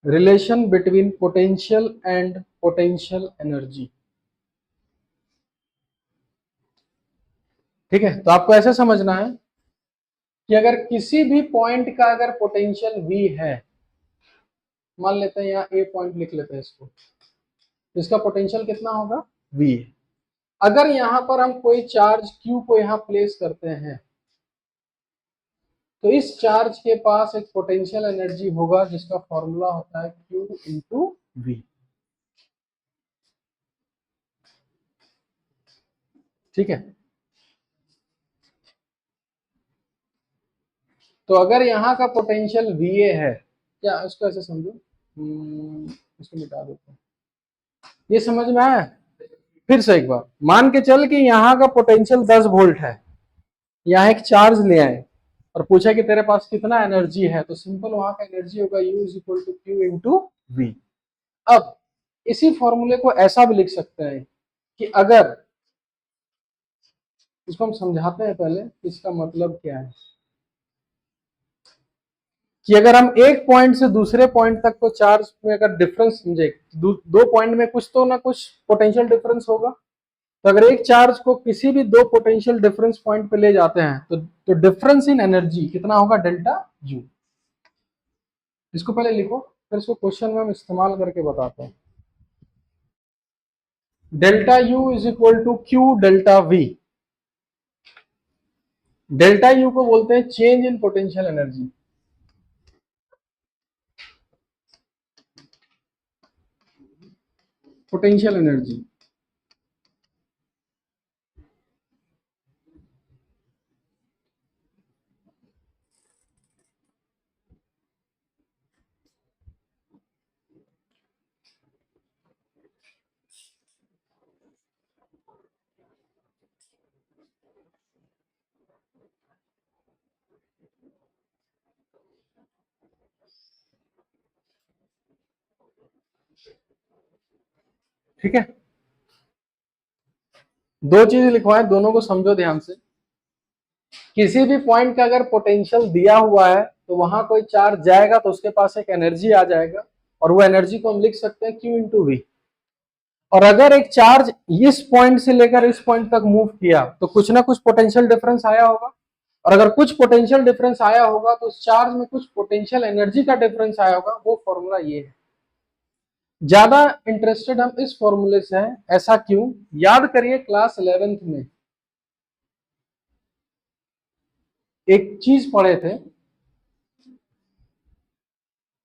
relation between potential and potential energy, ठीक है। तो आपको ऐसे समझना है कि अगर किसी भी पॉइंट का अगर पोटेंशियल V है, मान लेते हैं यहाँ A पॉइंट लिख लेते हैं इसको, तो इसका पोटेंशियल कितना होगा, V। अगर यहाँ पर हम कोई चार्ज Q को यहाँ प्लेस करते हैं, तो इस चार्ज के पास एक पोटेंशियल एनर्जी होगा जिसका फॉर्मूला होता है Q इंटू V, ठीक है। तो अगर यहाँ का पोटेंशियल VA है, क्या इसको ऐसे समझो, इसको मिटा देते हैं, ये समझ में आया। फिर से एक बार मान के चल कि यहाँ का पोटेंशियल 10 वोल्ट है, यहाँ एक चार्ज ले आए और पूछा कि तेरे पास कितना एनर्जी है, तो सिंपल वहां का एनर्जी होगा U is equal to Q into V। अब इसी फॉर्मूले को ऐसा भी लिख सकते हैं कि अगर, इसको हम समझाते हैं पहले इसका मतलब क्या है, कि अगर हम एक पॉइंट से दूसरे पॉइंट तक को चार्ज में अगर डिफरेंस समझे, दो पॉइंट में कुछ तो ना कुछ पोटेंशियल डिफरेंस होगा, तो अगर एक चार्ज को किसी भी दो पोटेंशियल डिफरेंस पॉइंट पे ले जाते हैं तो डिफरेंस इन एनर्जी कितना होगा, डेल्टा यू। इसको पहले लिखो, फिर इसको क्वेश्चन में हम इस्तेमाल करके बताते हैं। Delta u is equal to q delta v. Delta u को बोलते हैं change in potential energy, potential energy, ठीक है। दो चीजें लिखवाए, दोनों को समझो ध्यान से। किसी भी पॉइंट का अगर पोटेंशियल दिया हुआ है तो वहां कोई चार्ज जाएगा तो उसके पास एक एनर्जी आ जाएगा, और वो एनर्जी को हम लिख सकते हैं Q इंटू वी। और अगर एक चार्ज इस पॉइंट से लेकर इस पॉइंट तक मूव किया तो कुछ ना कुछ पोटेंशियल डिफरेंस आया होगा, और अगर कुछ पोटेंशियल डिफरेंस आया होगा तो उस चार्ज में कुछ पोटेंशियल एनर्जी का डिफरेंस आया होगा, वो फॉर्मूला ये है। ज्यादा इंटरेस्टेड हम इस फॉर्मूले से हैं, ऐसा क्यों, याद करिए क्लास 11th में एक चीज पढ़े थे,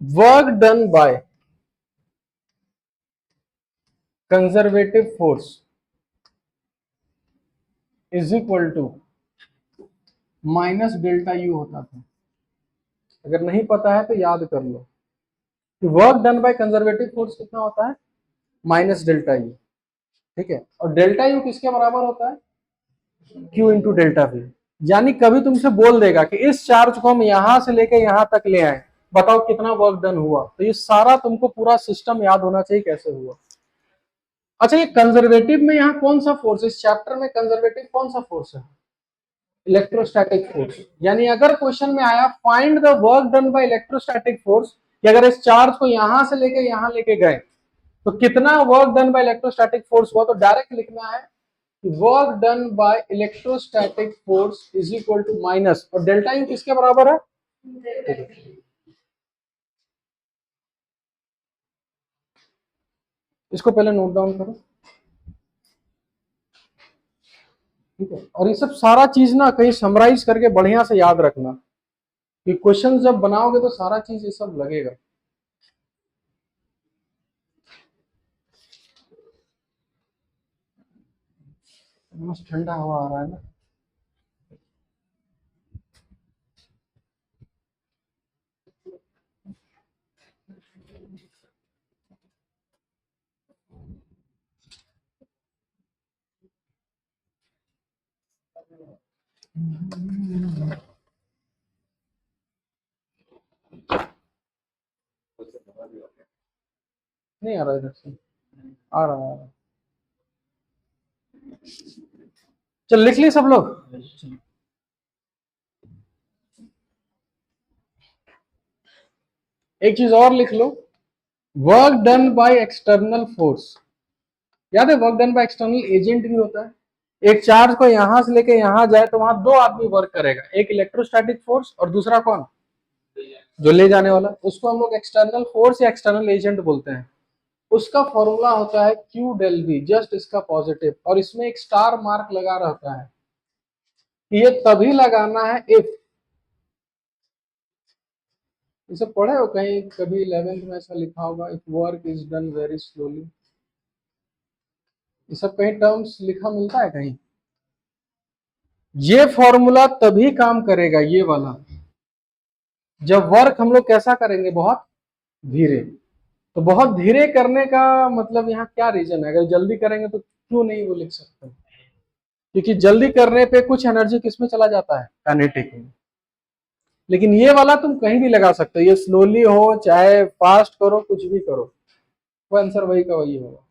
work done by conservative force is equal to minus delta u होता था। अगर नहीं पता है तो याद कर लो कि work done by conservative force कितना होता है, माइनस डेल्टा यू, ठीक है। और डेल्टा यू किसके बराबर होता है, क्यू इंटू डेल्टा वी। यानी कभी तुमसे बोल देगा कि इस चार्ज को हम यहां से लेके यहां तक ले आए, बताओ कितना वर्क डन हुआ, तो ये सारा तुमको पूरा सिस्टम याद होना चाहिए कैसे हुआ। अच्छा, ये कंजर्वेटिव में यहाँ कौन सा फोर्स, इस चैप्टर में कंजर्वेटिव कौन सा फोर्स है, इलेक्ट्रोस्टैटिक फोर्स। यानी अगर क्वेश्चन में आया find the work done by electrostatic force, कि अगर इस चार्ज को यहां से लेके यहां लेके गए तो कितना work done by electrostatic force हुआ, तो डायरेक्ट लिखना है work done by electrostatic force is equal to minus, और डेल्टा यू किसके बराबर है, इसको पहले नोट डाउन करो। ठीक है, और ये सब सारा चीज ना कहीं समराइज करके बढ़िया से याद रखना कि क्वेश्चन जब बनाओगे तो सारा चीज ये सब लगेगा। मस्त ठंडा हवा आ रहा है ना। नहीं आ रहा इधर से, आ रहा है। चल लिख लिए सब लोग। एक चीज और लिख लो, work done by external force. याद है work done by external agent भी होता है। एक चार्ज को यहां से लेके यहां जाए तो वहां दो आदमी वर्क करेगा, एक इलेक्ट्रोस्टैटिक फोर्स और दूसरा कौन, जो ले जाने वाला, उसको हम लोग एक्सटर्नल फोर्स या एक्सटर्नल एजेंट बोलते हैं। उसका फॉर्मूला होता है क्यू डेल वी, जस्ट इसका पॉजिटिव, और इसमें एक स्टार मार्क लगा रहता है। ये तभी लगाना है इफ, इसे पढ़े हो कहीं कभी 11th में ऐसा लिखा होगा, if work is done very slowly, ये सब कहीं टर्म्स लिखा मिलता है कहीं। ये फॉर्मूला तभी काम करेगा ये वाला, जब वर्क हम लोग कैसा करेंगे, बहुत धीरे। तो बहुत धीरे करने का मतलब यहाँ क्या रीजन है, अगर जल्दी करेंगे तो क्यों नहीं वो लिख सकते, क्योंकि जल्दी करने पे कुछ एनर्जी किसमें चला जाता है, काइनेटिक में। लेकिन ये वाला तुम कहीं भी लगा सकते हो, ये स्लोली हो चाहे फास्ट करो, कुछ भी करो, वो आंसर वही का वही होगा।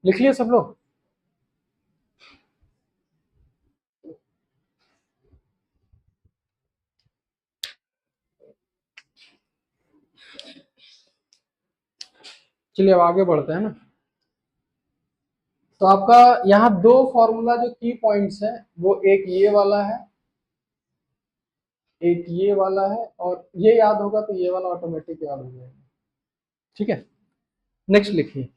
लिख लिए सब लोग। चलिए अब आगे बढ़ते हैं ना। तो आपका यहाँ दो फॉर्मूला जो की पॉइंट्स है, वो एक ये वाला है, एक ये वाला है, और ये याद होगा तो ये वाला ऑटोमेटिक याद हो जाएगा। ठीक है, नेक्स्ट लिखिए।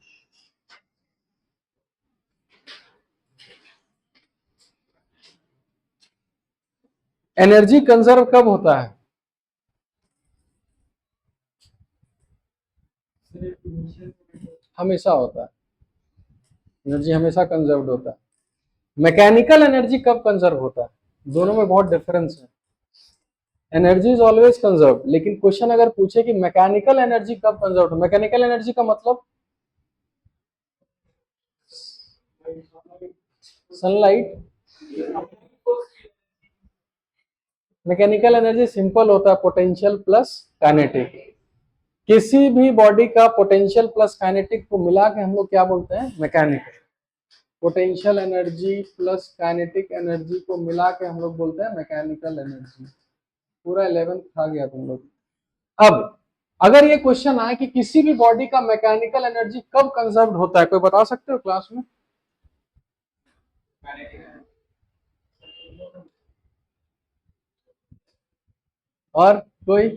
एनर्जी कंजर्व कब होता है, हमेशा होता है, एनर्जी हमेशा कंजर्व होता है। मैकेनिकल एनर्जी कब कंजर्व होता है, दोनों में बहुत डिफरेंस है। एनर्जी इज ऑलवेज कंजर्व, लेकिन क्वेश्चन अगर पूछे कि मैकेनिकल एनर्जी कब कंजर्व, मैकेनिकल एनर्जी का मतलब सनलाइट। मैकेनिकल एनर्जी सिंपल होता है, पोटेंशियल प्लस काइनेटिक। किसी भी बॉडी का पोटेंशियल प्लस काइनेटिक को मिला के हम लोग क्या बोलते हैं, mechanical. Potential energy plus kinetic energy को मिला के हम लोग बोलते हैं मैकेनिकल एनर्जी। पूरा 11th खा गया तुम लोग। अब अगर ये क्वेश्चन आए कि किसी भी बॉडी का मैकेनिकल एनर्जी कब कंजर्व होता है, कोई बता सकते हो क्लास में, और कोई,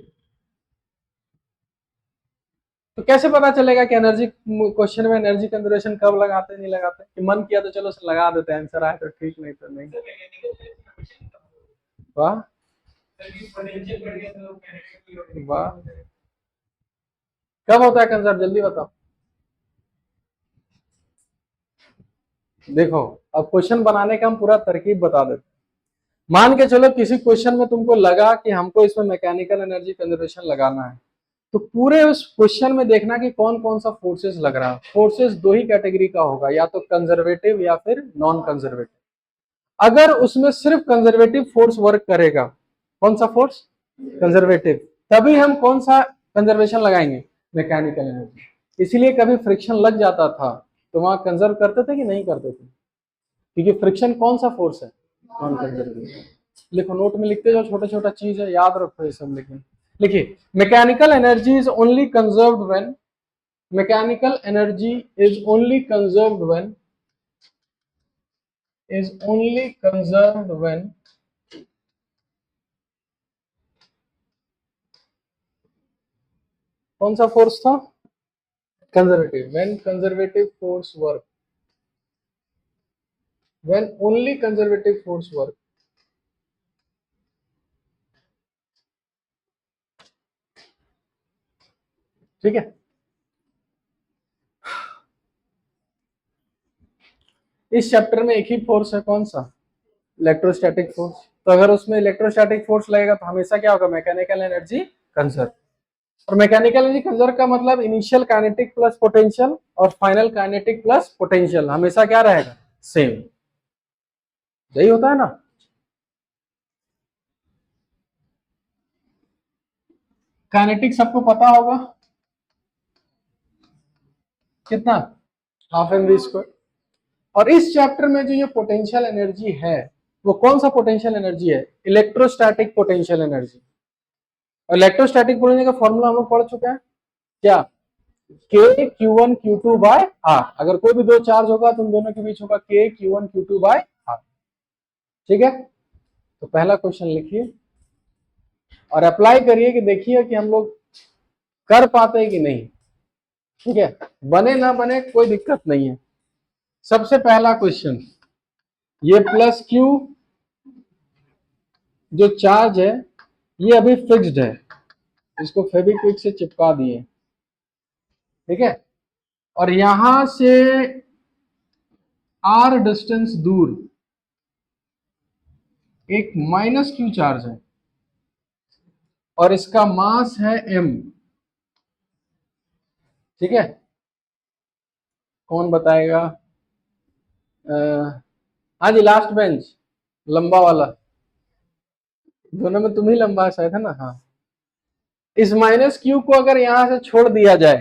तो कैसे पता चलेगा कि एनर्जी क्वेश्चन में एनर्जी कंजर्वेशन कब लगाते नहीं लगाते, कि मन किया तो चलो लगा देते हैं, आंसर आए तो ठीक, नहीं तो नहीं। वाह वाह, कब होता है कंजर्व, जल्दी बताओ। देखो अब क्वेश्चन बनाने का हम पूरा तरकीब बता देते हैं। मान के चलो किसी क्वेश्चन में तुमको लगा कि हमको इसमें मैकेनिकल एनर्जी कंजर्वेशन लगाना है, तो पूरे उस क्वेश्चन में देखना कि कौन कौन सा फोर्सेस लग रहा है। फोर्सेस दो ही कैटेगरी का होगा, या तो कंजर्वेटिव या फिर नॉन कंजर्वेटिव। अगर उसमें सिर्फ कंजर्वेटिव फोर्स वर्क करेगा, कौन सा फोर्स, कंजर्वेटिव, तभी हम कौन सा कंजर्वेशन लगाएंगे, मैकेनिकल एनर्जी। इसलिए कभी फ्रिक्शन लग जाता था तो वहां कंजर्व करते थे कि नहीं करते थे, क्योंकि फ्रिक्शन कौन सा फोर्स है, नॉन कंजर्वेटिव। लिखो, नोट में लिखते जाओ, छोटा छोटा चीज है, याद रखो ये सब। लेकिन लिखिए, mechanical energy is only conserved when, mechanical energy is only conserved when, is only conserved when कौन सा फोर्स था? Conservative. When conservative force work, when only conservative force work. ठीक है, इस चैप्टर में एक ही फोर्स है, कौन सा? Electrostatic force. तो अगर उसमें इलेक्ट्रोस्टैटिक फोर्स लगेगा तो हमेशा क्या होगा? Mechanical energy conserve. और मैकेनिकल एनर्जी कंजर्व का मतलब इनिशियल काइनेटिक प्लस पोटेंशियल और फाइनल काइनेटिक प्लस पोटेंशियल हमेशा क्या रहेगा? सेम। यही होता है ना। काइनेटिक सबको पता होगा, कितना? Half m v square. और इस चैप्टर में जो ये पोटेंशियल एनर्जी है वो कौन सा पोटेंशियल एनर्जी है? Electrostatic potential energy. और इलेक्ट्रोस्टैटिक पोटेंशियल का फॉर्मूला हम लोग पढ़ चुके हैं, क्या? K q one q two by r. अगर कोई भी दो चार्ज होगा तो उन दोनों के बीच होगा k q one q two by r. ठीक है, तो पहला क्वेश्चन लिखिए और अप्लाई करिए कि देखिए कि हम लोग कर पाते हैं कि नहीं। ठीक है, बने ना बने कोई दिक्कत नहीं है। सबसे पहला क्वेश्चन, ये प्लस क्यू जो चार्ज है ये अभी फिक्स्ड है, इसको फेविक्विक से चिपका दिए। ठीक है, और यहां से आर डिस्टेंस दूर एक माइनस क्यू चार्ज है और इसका मास है m। ठीक है, कौन बताएगा? हाँ जी, लास्ट बेंच, लंबा वाला। दोनों में तुम ही लंबा शायद, है ना? हाँ, इस माइनस क्यू को अगर यहां से छोड़ दिया जाए,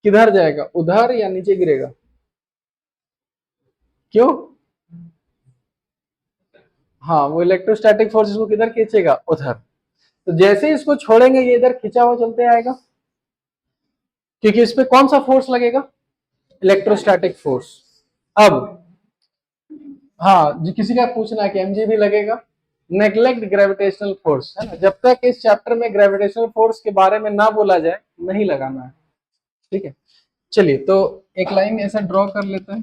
किधर जाएगा? उधर या नीचे गिरेगा? क्यों? हाँ, वो इलेक्ट्रोस्टैटिक फोर्स इसको किधर खींचेगा? उधर। तो जैसे ही इसको छोड़ेंगे ये इधर खिंचा हुआ चलते आएगा, क्योंकि इस पे कौन सा फोर्स लगेगा? Electrostatic force. अब हाँ जी, किसी का पूछना है कि एमजी भी लगेगा। नेग्लेक्ट ग्रेविटेशनल फोर्स, है ना? जब तक इस चैप्टर में ग्रेविटेशनल फोर्स के बारे में ना बोला जाए नहीं लगाना है। ठीक है, चलिए तो एक लाइन ऐसा ड्रॉ कर लेते हैं।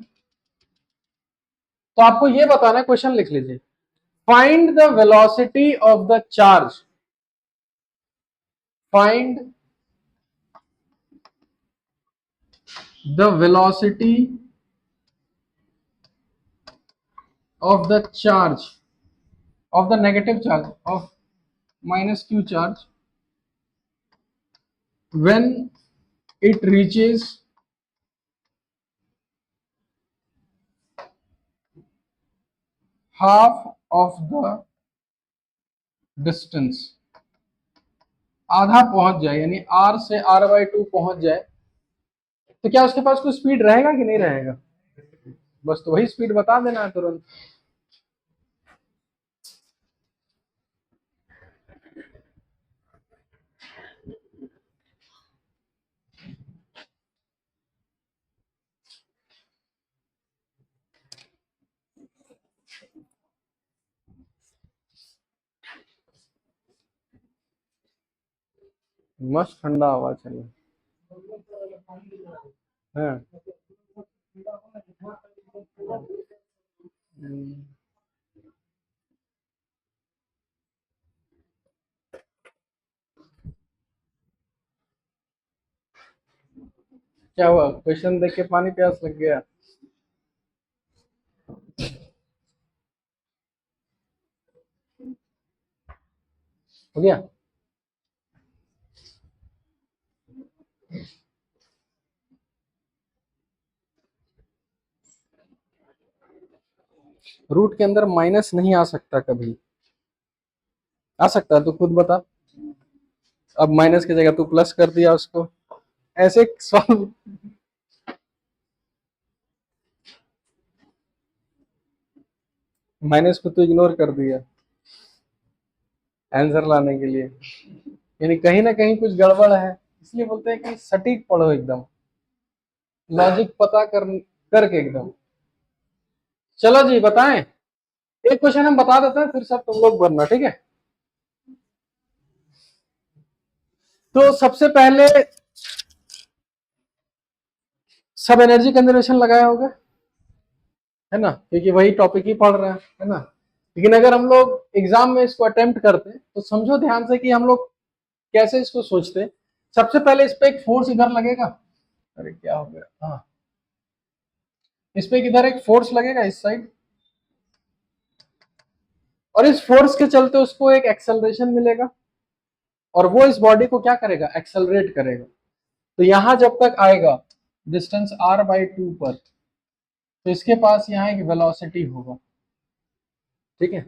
तो आपको ये बताना है, क्वेश्चन लिख लीजिए, find the velocity of the charge, find the velocity of the charge of the negative charge of minus q charge when it reaches half of the distance, आधा पहुंच जाए यानी r से r/2 पहुंच जाए, तो क्या उसके पास कोई स्पीड रहेगा कि नहीं रहेगा? बस तो वही स्पीड बता देना है तुरंत। मस्त ठंडा हवा चले। हाँ। क्या हुआ? क्वेश्चन देख के पानी प्यास लग गया? हो गया? रूट के अंदर माइनस नहीं आ सकता कभी? आ सकता है तो खुद बता। अब माइनस की जगह तू प्लस कर दिया उसको, ऐसे सॉल्व। माइनस को तो इग्नोर कर दिया आंसर लाने के लिए, यानी कहीं ना कहीं कुछ गड़बड़ है। इसलिए बोलते हैं कि सटीक पढ़ो, एकदम लॉजिक पता करके एकदम। चलो जी बताएं, एक क्वेश्चन हम बता देते हैं फिर सब तुम लोग बनना, ठीक है? तो सबसे पहले सब एनर्जी कंजर्वेशन लगाए होगा, है ना, क्योंकि वही टॉपिक ही पढ़ रहे हैं, है ना। लेकिन अगर हम लोग एग्जाम में इसको अटेम्प्ट करते हैं तो समझो ध्यान से कि हम लोग कैसे इसको सोचते हैं। सबसे पहले इस पे एक फोर्स इधर लगेगा, अरे क्या हो गया, हाँ, इस पे इधर एक फोर्स लगेगा इस साइड, और इस फोर्स के चलते उसको एक एक्सेलरेशन मिलेगा, और वो इस बॉडी को क्या करेगा, एक्सेलरेट करेगा। तो यहां जब तक आएगा डिस्टेंस r/2 पर, तो इसके पास यहाँ एक वेलोसिटी होगा, ठीक है।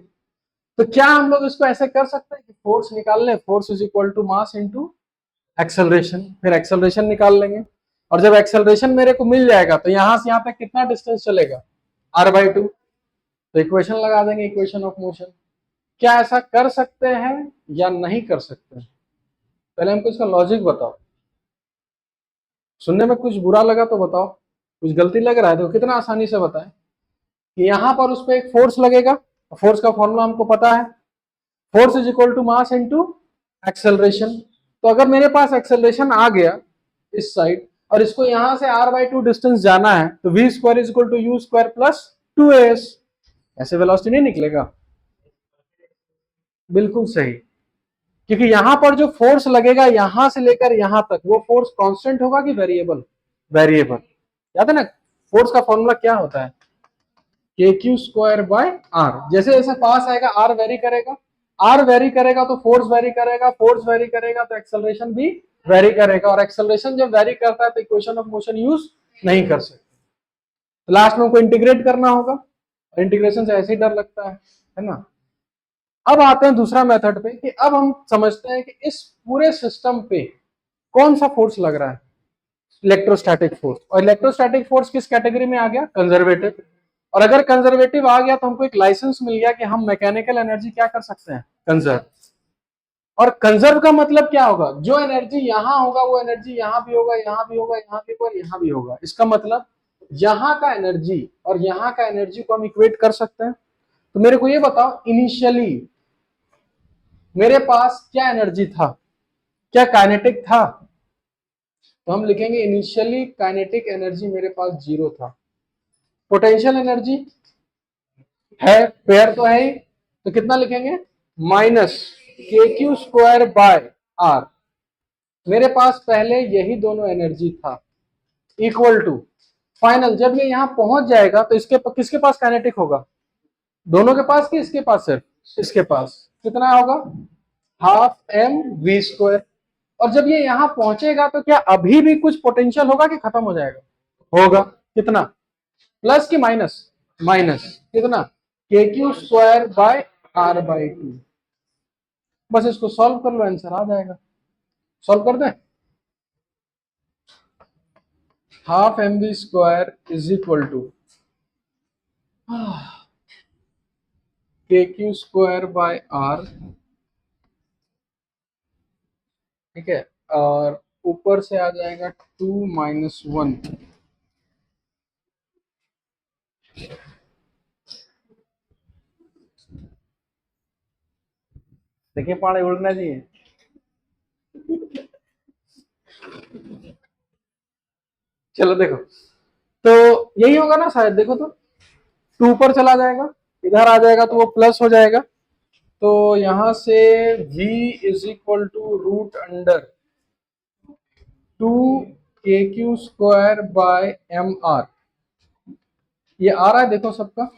तो क्या हम लोग इसको ऐसे कर सकते हैं कि फोर्स निकाल लें, force is equal to mass into acceleration, फिर एक्सेलरेशन निकाल लेंगे, और जब एक्सेलरेशन मेरे को मिल जाएगा तो यहां से यहां तक कितना डिस्टेंस चलेगा, r/2, तो इक्वेशन लगा देंगे, इक्वेशन ऑफ मोशन। क्या ऐसा कर सकते हैं या नहीं कर सकते हैं? पहले हमको इसका लॉजिक बताओ। सुनने में कुछ बुरा लगा तो बताओ, कुछ गलती लग रहा है तो कितना आसानी से बताएं कि यहां पर उस पर एक फोर्स लगेगा, फोर्स का फॉर्मूला हमको पता है, force is equal to mass into acceleration. तो अगर मेरे पास एक्सेलरेशन आ गया इस साइड, और इसको यहां से r/2 डिस्टेंस जाना है, तो v square is equal to u square plus 2as, ऐसे वेलोसिटी नहीं निकलेगा? बिल्कुल सही, क्योंकि यहां पर जो फोर्स लगेगा यहां से लेकर यहां तक, वो फोर्स कांस्टेंट होगा कि वेरिएबल? वेरिएबल। याद है ना, फोर्स का फॉर्मूला क्या होता है, के क्यू स्क्वायर बाय आर। जैसे जैसे पास आएगा आर वेरी करेगा, आर वेरी करेगा तो फोर्स वेरी करेगा, फोर्स वेरी करेगा तो एक्सेलरेशन भी वेरी करेगा, और एक्सेलरेशन जब वेरी करता है तो इक्वेशन ऑफ मोशन यूज नहीं कर सकते। तो लास्ट में उनको इंटीग्रेट करना होगा, और इंटीग्रेशन से ऐसे ही डर लगता है ना। अब आते हैं दूसरा मेथड पे, कि अब हम समझते हैं कि इस पूरे सिस्टम पे कौन सा फोर्स लग रहा है, इलेक्ट्रोस्टैटिक फोर्स। और इलेक्ट्रोस्टैटिक फोर्स किस कैटेगरी में आ गया, कंजर्वेटिव। और अगर कंजर्वेटिव आ गया तो हमको एक लाइसेंस मिल गया कि हम मैकेनिकल एनर्जी क्या कर सकते हैं, कंजर्व। और कंजर्व का मतलब क्या होगा, जो एनर्जी यहां होगा वो एनर्जी यहां भी होगा, यहां भी होगा, यहां भी होगा, यहां भी होगा। इसका मतलब यहां का एनर्जी और यहां का एनर्जी को हम इक्वेट कर सकते हैं। तो मेरे को ये बताओ, इनिशियली मेरे पास क्या एनर्जी था, क्या काइनेटिक था? तो हम लिखेंगे इनिशियली काइनेटिक एनर्जी मेरे पास 0 था। पोटेंशियल एनर्जी है, पेयर तो है ही, तो कितना लिखेंगे, माइनस के क्यू स्क्वायर बाय आर। मेरे पास पहले यही दोनों एनर्जी था, इक्वल टू फाइनल जब ये यहां पहुंच जाएगा तो इसके किसके पास काइनेटिक होगा, दोनों के पास कि इसके पास, सिर्फ इसके पास, कितना होगा, हाफ एम वी स्क्वायर। और जब ये यहां पहुंचेगा तो क्या अभी भी कुछ पोटेंशियल होगा कि खत्म हो जाएगा, होगा, कितना, प्लस की माइनस, माइनस कितना, k q square bye r/2। बस इसको सॉल्व कर लो, आंसर आ जाएगा। सॉल्व कर दें, half m v square is equal to k q square by r, ठीक है, और ऊपर से आ जाएगा 2 - 1। देखिए पानी उड़ना चाहिए, चलो देखो, तो यही होगा ना शायद, देखो तो 2 ऊपर चला जाएगा, इधर आ जाएगा तो वो प्लस हो जाएगा। तो यहां से v is equal to root under 2 kq² by mr। ये आ रहा है देखो सबका,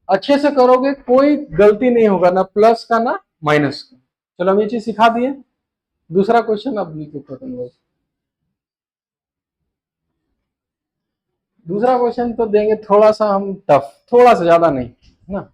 अच्छे से करोगे कोई गलती नहीं होगा, ना प्लस का ना माइनस का। चलो हम ये चीज सिखा दिए। दूसरा क्वेश्चन अब लिखो, दूसरा क्वेश्चन तो देंगे थोड़ा सा हम टफ, थोड़ा सा, ज्यादा नहीं ना।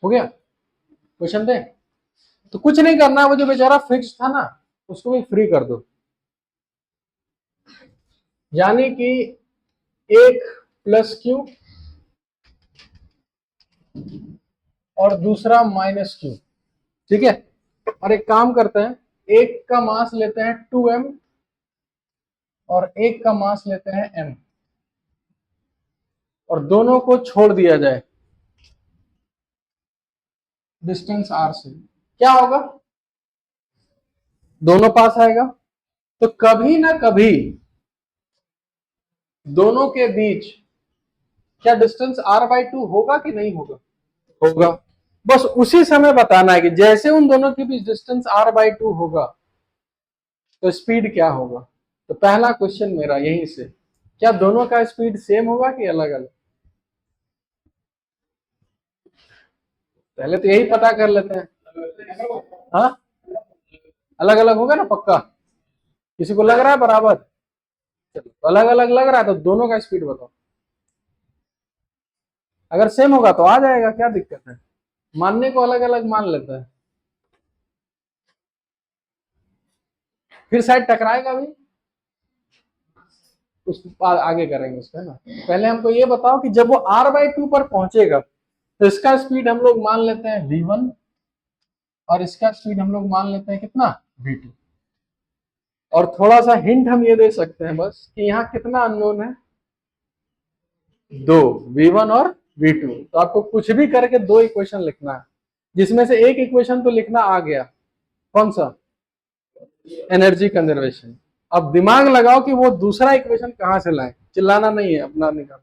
हो गया, क्वेश्चन दे, तो कुछ नहीं करना, वो जो बेचारा फिक्स था ना उसको भी फ्री कर दो, यानी कि 1 + Q और दूसरा -Q। ठीक है, और एक काम करते हैं, एक का मास लेते हैं 2m और एक का मास लेते हैं m, और दोनों को छोड़ दिया जाए डिस्टेंस r से, क्या होगा, दोनों पास आएगा। तो कभी ना कभी दोनों के बीच क्या डिस्टेंस r/2 होगा कि नहीं होगा, होगा। बस उसी समय बताना है कि जैसे उन दोनों के बीच डिस्टेंस r/2 होगा तो स्पीड क्या होगा। तो पहला क्वेश्चन मेरा यहीं से, क्या दोनों का स्पीड सेम होगा कि अलग अलग, पहले तो यही पता कर लेते हैं। हाँ, अलग अलग होगा ना पक्का, किसी को लग रहा है बराबर, चलो अलग अलग लग रहा है तो दोनों का स्पीड बताओ, अगर सेम होगा तो आ जाएगा, क्या दिक्कत है, मानने को अलग अलग मान लेता है, फिर शायद टकराएगा भी, उस आगे करेंगे उसका, है ना। पहले हमको ये बताओ कि जब वो r/2 पर पहुंचेगा तो इसका स्पीड हम लोग मान लेते हैं v1 और इसका स्पीड हम लोग मान लेते हैं कितना, v2। और थोड़ा सा हिंट हम ये दे सकते हैं बस कि यहाँ कितना अननोन है, दो, v1 और v2। तो आपको कुछ भी करके दो इक्वेशन लिखना है, जिसमें से एक इक्वेशन तो लिखना आ गया, कौन सा, एनर्जी कंजर्वेशन। अब दिमाग लगाओ कि वो दूसरा इक्वेशन कहां से लाए, चिल्लाना नहीं है, अपना निकाल।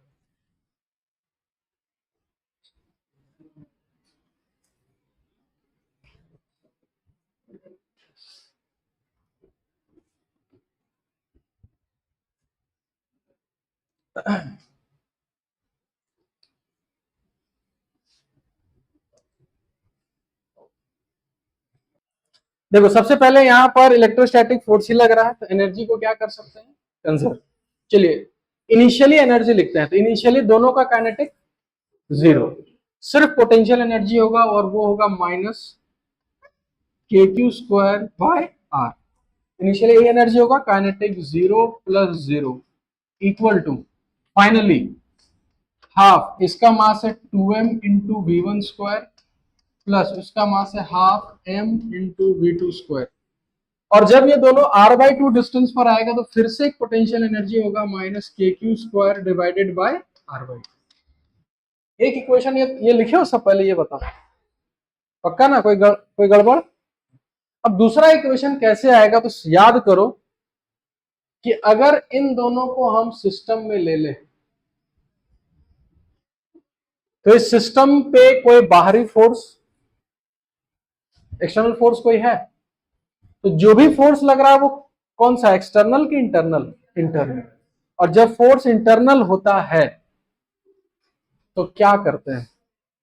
देखो सबसे पहले यहाँ पर इलेक्ट्रोस्टैटिक फोर्स ही लग रहा है, तो एनर्जी को क्या कर सकते हैं, कंजर्व। चलिए इनिशियली एनर्जी लिखते हैं, तो इनिशियली दोनों का काइनेटिक 0, सिर्फ पोटेंशियल एनर्जी होगा और वो होगा -kq² इनिशियली यही एनर्जी होगा, kinetic 0 + 0 equal to finally half, इसका मास है 2m × v1² प्लस उसका मास है हाफ m × v2²। और जब ये दोनों r/2 डिस्टेंस पर आएगा तो फिर से एक पोटेंशियल एनर्जी होगा -kq² डिवाइडेड बाय r/2। एक इक्वेशन ये लिखे हो सब, पहले ये बताओ, पक्का ना, कोई गड़बड़। अब दूसरा इक्वेशन कैसे आएगा, तो याद करो कि अगर इन दोनों को हम सिस्टम में ले लें तो इस सिस्टम पे कोई बाहरी फोर्स, एक्सटर्नल फोर्स कोई है, तो जो भी फोर्स लग रहा है वो कौन सा, एक्सटर्नल की इंटरनल, इंटरनल। और जब फोर्स इंटरनल होता है तो क्या करते हैं,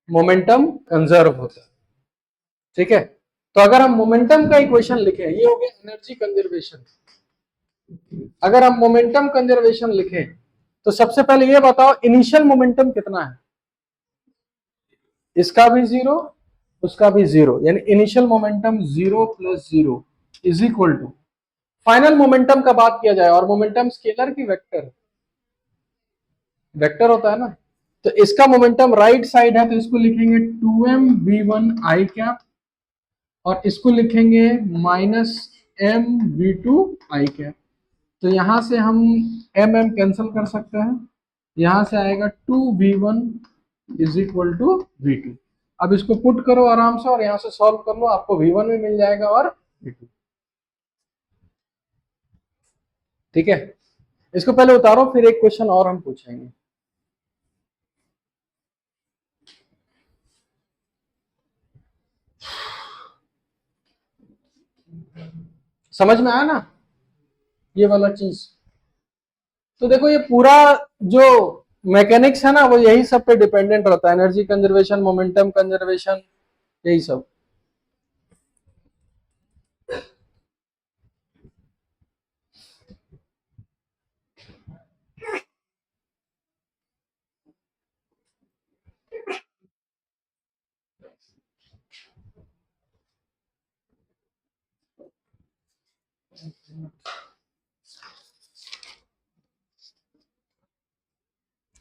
मोमेंटम कंजर्व होता है। ठीक है, तो अगर हम मोमेंटम का इक्वेशन लिखें, ये हो गया एनर्जी कंजर्वेशन। अगर हम मोमेंटम कंजर्वेशन लिखें तो सबसे पहले ये बताओ इनिशियल मोमेंटम कितना है, इसका भी 0 उसका भी 0, यानी initial momentum 0 + 0 is equal to final momentum का बात किया जाए, और मोमेंटम स्केलर की वेक्टर, वेक्टर होता है ना, तो इसका मोमेंटम राइट साइड है तो इसको लिखेंगे 2m v1 i कैप, और इसको लिखेंगे -m v2 i कैप। तो यहां से हम m कैंसिल कर सकते हैं, यहां से आएगा 2v1 is equal to v2। अब इसको पुट करो आराम से और यहां से सॉल्व कर लो, आपको v1 भी मिल जाएगा और v2। ठीक है, इसको पहले उतारो, फिर एक क्वेश्चन और हम पूछेंगे। समझ में आया ना ये वाला चीज। तो देखो ये पूरा जो मैकेनिक्स है ना वो यही सब पे डिपेंडेंट रहता है, एनर्जी कंजर्वेशन, मोमेंटम कंजर्वेशन, यही सब।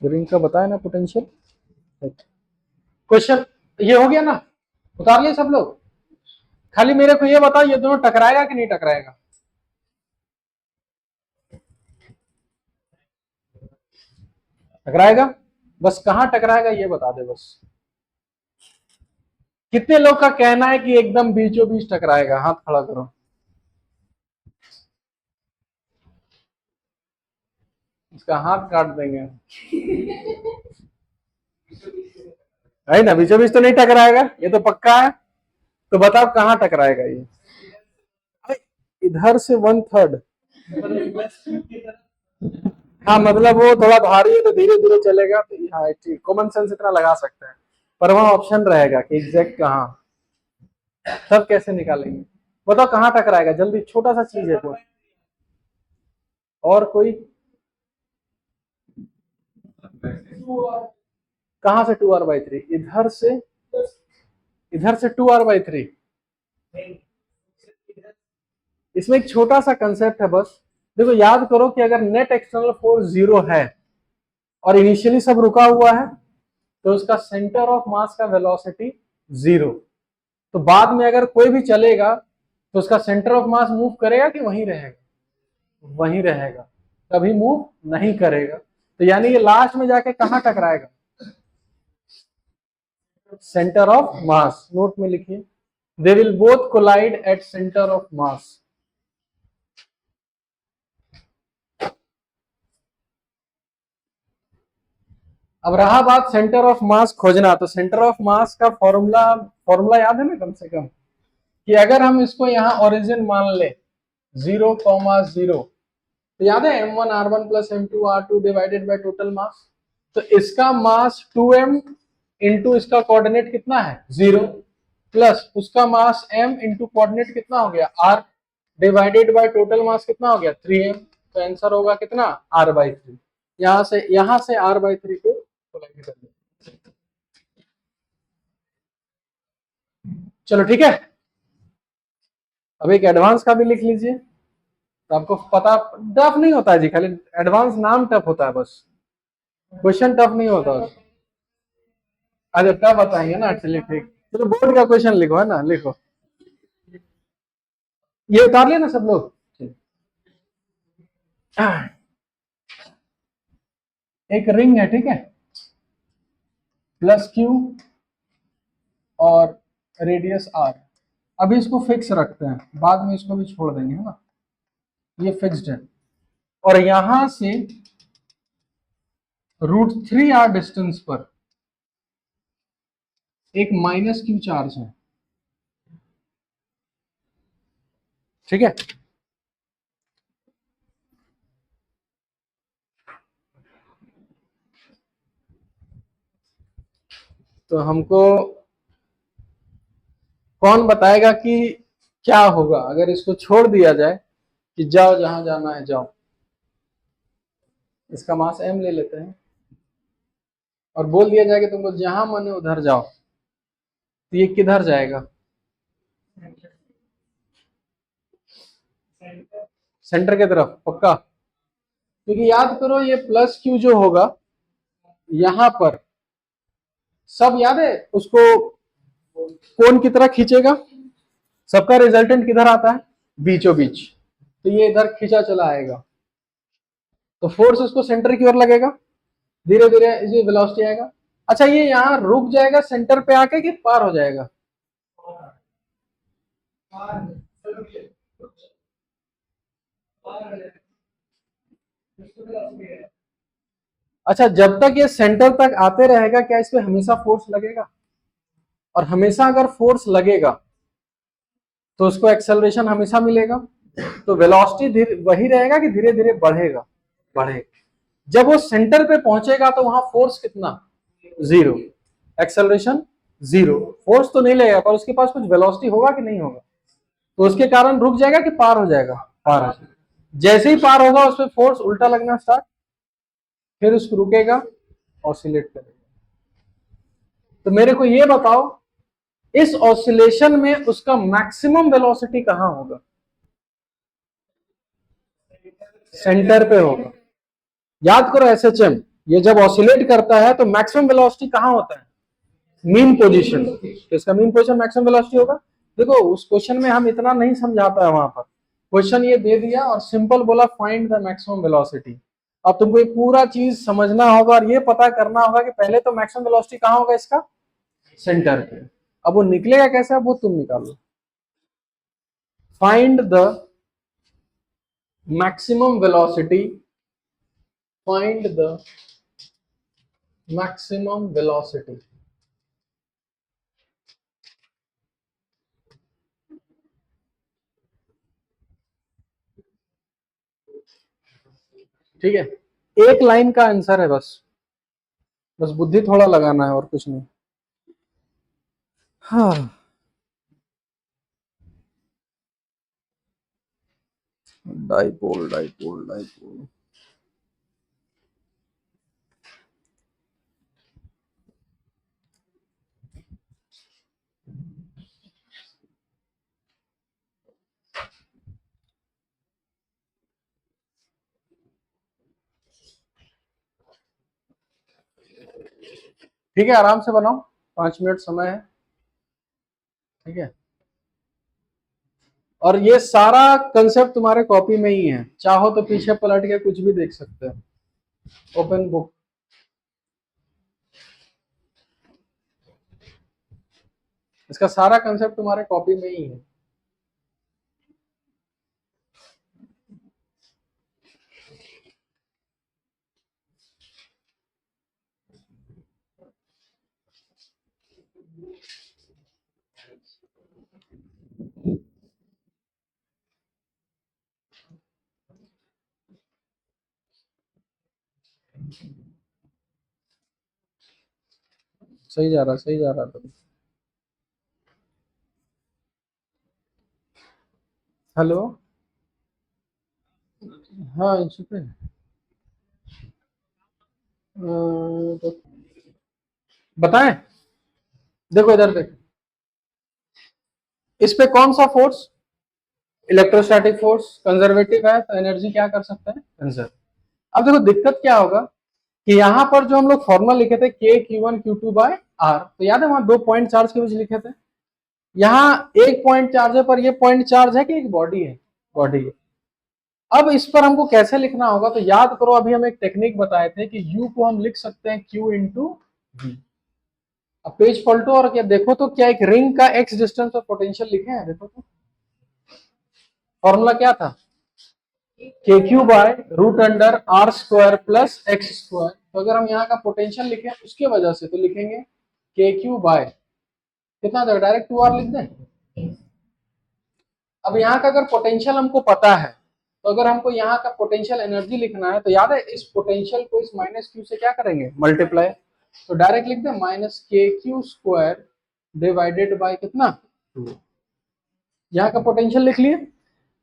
रिंग का बताया ना पोटेंशियल। क्वेश्चन ये हो गया ना, उतार लिए सब लोग। खाली मेरे को ये बताओ ये दोनों टकराएगा कि नहीं टकराएगा? टकराएगा। बस कहां टकराएगा ये बता दे बस। कितने लोग का कहना है कि एकदम बीचों बीच टकराएगा? हाथ खड़ा करो। इसका हाथ काट देंगे। है ना, बीचों बीच तो नहीं टकराएगा, ये तो पक्का है। तो बताओ कहां टकराएगा ये? इधर से 1/3। हाँ मतलब वो थोड़ा भारी है तो धीरे धीरे चलेगा, तो हाँ ठीक, कॉमन सेंस इतना लगा सकते हैं। पर वहां ऑप्शन रहेगा कि एग्जैक्ट कहाँ, तब कैसे निकालेंगे? बताओ कहाँ टकराएगा जल्दी, छोटा सा चीज है कोई। और कोई? कहां से 2r/3? इधर से 2r/3। इसमें एक छोटा सा कंसेप्ट है बस। देखो याद करो कि अगर नेट एक्सटर्नल फोर्स 0 है और इनिशियली सब रुका हुआ है, तो उसका सेंटर ऑफ मास का वेलोसिटी 0। तो बाद में अगर कोई भी चलेगा तो उसका सेंटर ऑफ मास मूव करेगा कि वहीं रहेगा? वहीं रहेगा, कभी मूव नहीं करेगा। तो यानी ये लास्ट में जाके कहां टकराएगा? Centre of mass. नोट में लिखिए, they will both collide at centre of mass. अब रहा बात सेंटर ऑफ मास खोजना, तो सेंटर ऑफ मास का फॉर्मूला याद है ना कम से कम, कि अगर हम इसको यहां ओरिजिन मान ले 0,0, तो याद है m1r1 plus m2r2 divided by total mass. तो इसका मास 2m इंटू इसका कोऑर्डिनेट कितना है 0, प्लस उसका मास m इंटू कोऑर्डिनेट कितना हो गया r, divided by total mass कितना हो गया 3m। तो आंसर होगा कितना r/3। यहां से r/3 को कोलाइड कर दें। चलो ठीक है, अब एक एडवांस का भी लिख लीजिए। तो आपको पता, टफ नहीं होता है जी, खाली एडवांस नाम टफ होता है बस, क्वेश्चन टफ नहीं होता। अच्छा टफ बताएंगे ना, चलिए ठीक। चलो बोर्ड का क्वेश्चन लिखो, है ना, लिखो। ये उतार लिया ना सब लोग? एक रिंग है, ठीक है, प्लस क्यू और रेडियस r। अभी इसको फिक्स रखते हैं, बाद में इसको भी छोड़ देंगे, है ना। ये फिक्स्ड है और यहां से √3r डिस्टेंस पर एक -q चार्ज है, ठीक है। तो हमको कौन बताएगा कि क्या होगा अगर इसको छोड़ दिया जाए कि जाओ जहां जाना है जाओ। इसका मास m ले लेते हैं और बोल दिया जाए कि तुमको जहां मन है उधर जाओ, तो ये किधर जाएगा? सेंटर की तरफ पक्का। क्योंकि याद करो ये प्लस क्यू जो होगा यहां पर, सब याद है उसको कौन की तरह खींचेगा, सबका रिजल्टेंट किधर आता है? बीचों बीच। तो ये इधर खींचा चला आएगा, तो फोर्स उसको सेंटर की ओर लगेगा, धीरे धीरे ये वेलोसिटी आएगा। अच्छा ये यहाँ रुक जाएगा सेंटर पे आके कि पार हो जाएगा? अच्छा जब तक ये सेंटर तक आते रहेगा क्या इस पे हमेशा फोर्स लगेगा? और हमेशा अगर फोर्स लगेगा तो उसको एक्सेलरेशन हमेशा मिलेगा, तो वेलोसिटी वही रहेगा कि धीरे धीरे बढ़ेगा? बढ़ेगा। जब वो सेंटर पे पहुंचेगा तो वहां फोर्स कितना? 0, एक्सेलरेशन 0। फोर्स तो नहीं लगेगा पर उसके पास कुछ वेलोसिटी होगा कि नहीं होगा? तो उसके कारण रुक जाएगा कि पार हो जाएगा? पार हो जाएगा। जैसे ही पार होगा उस पर फोर्स उल्टा लगना स्टार्ट, फिर उसको रुकेगा, ऑसिलेट करेगा। तो मेरे को ये बताओ इस ऑसिलेशन में उसका मैक्सिमम वेलोसिटी कहां होगा? सेंटर पे होगा। याद करो एसएचएम, ये जब ऑसिलेट करता है तो मैक्सिमम वेलोसिटी कहां होता है? Mean position. तो इसका मीन पोजीशन मैक्सिमम वेलोसिटी होगा। देखो उस क्वेश्चन में हम इतना नहीं समझाता है, वहां पर क्वेश्चन ये दे दिया और सिंपल बोला फाइंड द मैक्सिमम वेलोसिटी। अब तुमको ये पूरा चीज समझना होगा और ये पता करना होगा कि पहले तो मैक्सिमम वेलोसिटी कहां होगा इसका? सेंटर पे। अब वो निकलेगा कैसे, वो तुम निकालो। Find the maximum velocity, find the maximum velocity. ठीक है, एक लाइन का आंसर है बस, बस बुद्धि थोड़ा लगाना है और कुछ नहीं। हाँ, डाइपोल डाइपोल डाइपोल। ठीक है, आराम से बनाओ, 5 मिनट समय है। ठीक है, और ये सारा कंसेप्ट तुम्हारे कॉपी में ही है, चाहो तो पीछे पलट के कुछ भी देख सकते हो। Open book. इसका सारा कंसेप्ट तुम्हारे कॉपी में ही है। सही जा रहा, सही जा रहा तुम। हेलो। हाँ इस पे तो बताएं। देखो इधर देखो, इस पे कौन सा फोर्स? इलेक्ट्रोस्टैटिक फोर्स कंजर्वेटिव है तो एनर्जी क्या कर सकते हैं? कंजर्व। अब देखो दिक्कत क्या होगा कि यहाँ पर जो हम लोग फॉर्मूला लिखे थे के Q1 Q2 बाय आर, तो याद है वहां 2 पॉइंट चार्ज के बीच लिखे थे। यहाँ एक पॉइंट चार्ज है, पर ये पॉइंट चार्ज है कि एक बॉडी है? बॉडी है। अब इस पर हमको कैसे लिखना होगा, तो याद करो अभी हम एक टेक्निक बताए थे कि U को हम लिख सकते हैं Q इंटू V। अब पेज पलटो और क्या देखो तो क्या एक रिंग का x डिस्टेंस और पोटेंशियल लिखे हैं? देखो तो फॉर्मूला क्या था? K q by root under r square plus x square. तो अगर हम यहाँ का पोटेंशियल लिखें उसके वजह से तो लिखेंगे के क्यू बाय कितना था, डायरेक्ट 2r लिख दें। अब यहाँ का अगर पोटेंशियल हमको पता है, तो अगर हमको यहाँ का पोटेंशियल एनर्जी लिखना है तो याद है इस पोटेंशियल को इस माइनस क्यू से क्या करेंगे? मल्टीप्लाई। तो डायरेक्ट लिख दें माइनस के क्यू स्क्वायर डिवाइडेड बाय कितना? 2। यहाँ का पोटेंशियल लिख लिए।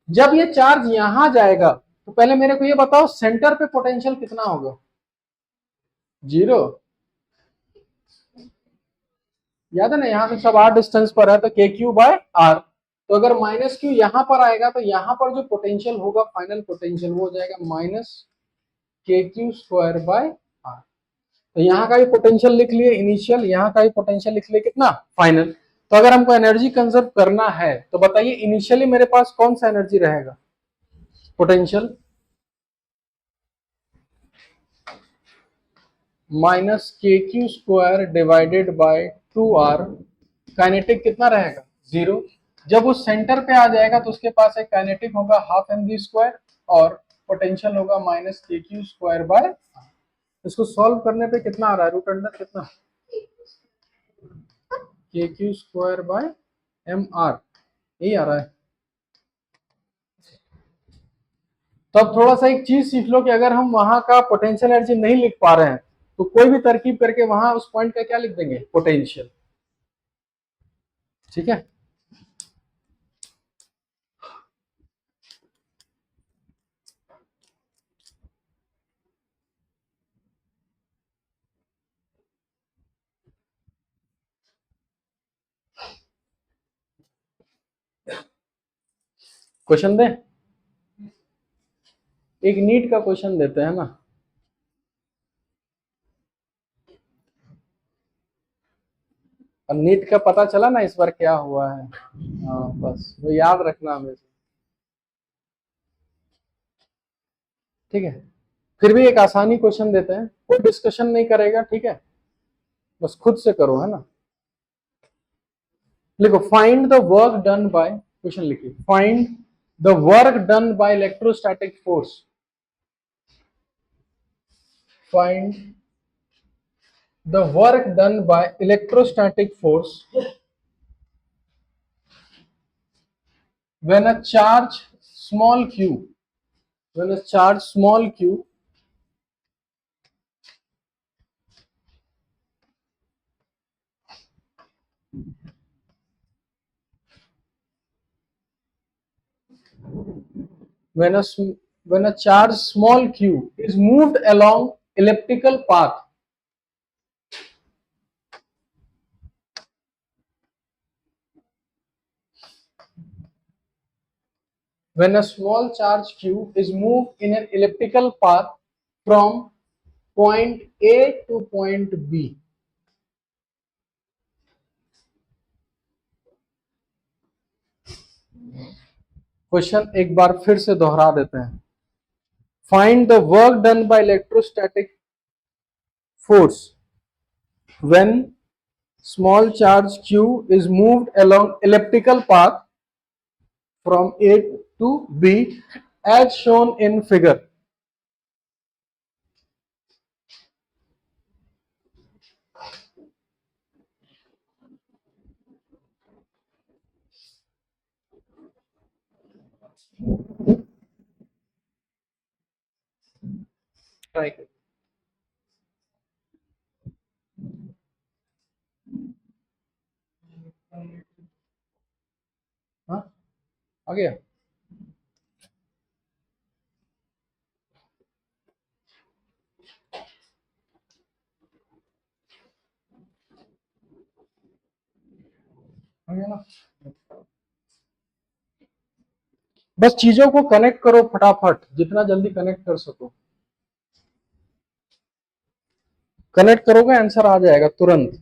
जब ये चार्ज यहां जाएगा तो पहले मेरे को ये बताओ सेंटर पे पोटेंशियल कितना होगा? 0। याद है ना, यहाँ से सब आर डिस्टेंस पर है तो के क्यू बाय आर। तो अगर माइनस क्यू यहाँ पर आएगा तो यहाँ पर जो पोटेंशियल होगा फाइनल पोटेंशियल वो हो जाएगा माइनस के क्यू स्क्वायर बाय आर। तो यहाँ का भी पोटेंशियल लिख लिए इनिशियल, यहाँ का भी पोटेंशियल लिख लिए कितना? फाइनल। तो अगर हमको एनर्जी कंजर्व करना है तो बताइए इनिशियली मेरे पास कौन सा एनर्जी रहेगा? पोटेंशियल माइनस के q square divided by 2r। Kinetic कितना रहेगा? 0। जब वो सेंटर पे आ जाएगा तो उसके पास एक काइनेटिक होगा हाफ एम वी स्क्वायर और पोटेंशियल होगा माइनस के क्यू स्क्वायर बाय। इसको सॉल्व करने पे कितना आ रहा है? रूट अंडर कितना? K q square by m r, यही आ रहा है। तो अब थोड़ा सा एक चीज सीख लो कि अगर हम वहां का पोटेंशियल एनर्जी नहीं लिख पा रहे हैं तो कोई भी तरकीब करके वहां उस पॉइंट का क्या लिख देंगे? पोटेंशियल। ठीक है, क्वेश्चन दें। एक नीट का क्वेश्चन देते हैं ना, और नीट का पता चला ना इस बार क्या हुआ है। हाँ बस वो याद रखना हमेशा, ठीक है। फिर भी एक आसानी क्वेश्चन देते हैं, कोई डिस्कशन नहीं करेगा, ठीक है, बस खुद से करो, है ना। लिखो find the work done by, question लिखिए, find the work done by electrostatic force, find the work done by electrostatic force when a charge small q, when a charge small q when a when a charge small q is moved along elliptical path, when a small charge q is moved in an elliptical path from point A to point B, question एक बार फिर से दोहरा देते हैं, find the work done by electrostatic force when small charge q is moved along elliptical path from A to B as shown in figure. Try कर, हाँ आ गया। आ गया ना, बस चीजों को कनेक्ट करो फटाफट, जितना जल्दी कनेक्ट कर सको, कनेक्ट करोगे आंसर आ जाएगा तुरंत।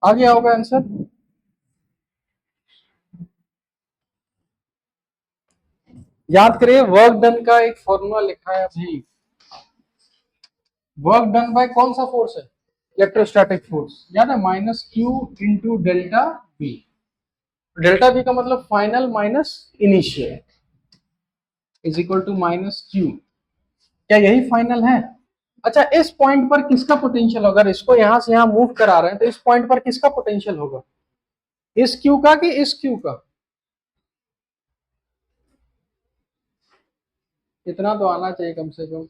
आ गया होगा आंसर। याद करिए वर्क डन का एक फॉर्मूला लिखा है अभी, वर्क डन बाय कौन सा फोर्स है, इलेक्ट्रोस्टैटिक फोर्स, याद है, minus q into delta v, delta v का मतलब final minus initial is equal to minus q, क्या यही फाइनल है। अच्छा इस पॉइंट पर किसका पोटेंशियल होगा, अगर इसको यहां से यहां मूव करा रहे हैं तो इस पॉइंट पर किसका पोटेंशियल होगा, इस क्यू का कि इस क्यू का, इतना तो आना चाहिए कम से कम,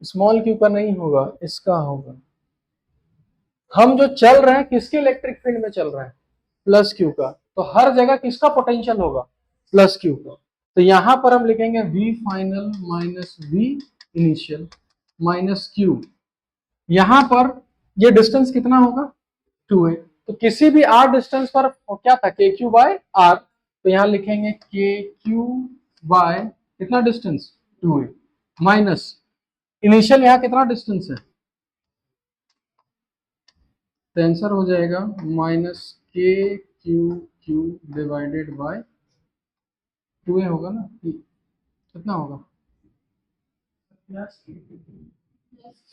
स्मॉल क्यू का नहीं होगा, इसका होगा। हम जो चल रहे हैं किसके इलेक्ट्रिक फील्ड में चल रहे हैं, प्लस क्यू का, तो हर जगह किसका पोटेंशियल होगा, प्लस क्यू का। तो यहां पर हम लिखेंगे v final minus v initial minus q, यहां पर ये डिस्टेंस कितना होगा 2a, तो किसी भी r डिस्टेंस पर क्या था के क्यू बाय आर, तो यहां लिखेंगे के क्यू बाय कितना डिस्टेंस 2a माइनस इनिशियल यहां कितना डिस्टेंस है, तो आंसर हो जाएगा माइनस के Q Q divided by 2a होगा ना, कितना होगा?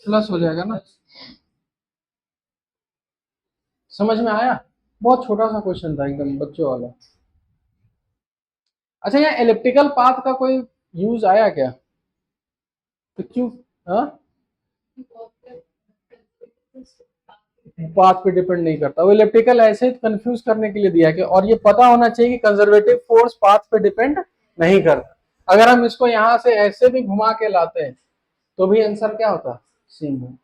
प्लस हो जाएगा ना? समझ में आया? बहुत छोटा सा क्वेश्चन था, एकदम बच्चों वाला। अच्छा, यहाँ एलिप्टिकल पाथ का कोई यूज आया क्या? तो क्यों? हाँ, पाथ पे डिपेंड नहीं करता वो, इलेक्ट्रिकल ऐसे कंफ्यूज करने के लिए दिया कि, और ये पता होना चाहिए कि कंजर्वेटिव फोर्स पाथ पे डिपेंड नहीं करता। अगर हम इसको यहां से ऐसे भी घुमा के लाते हैं तो भी आंसर क्या होता? सेम है।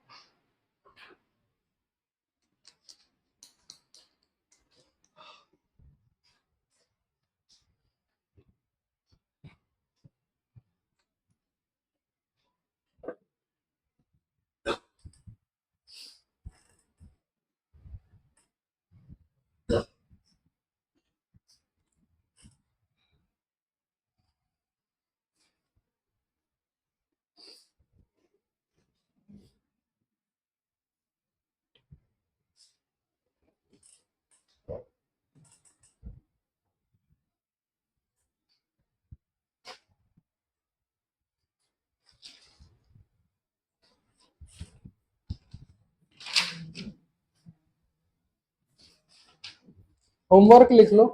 होमवर्क लिख लो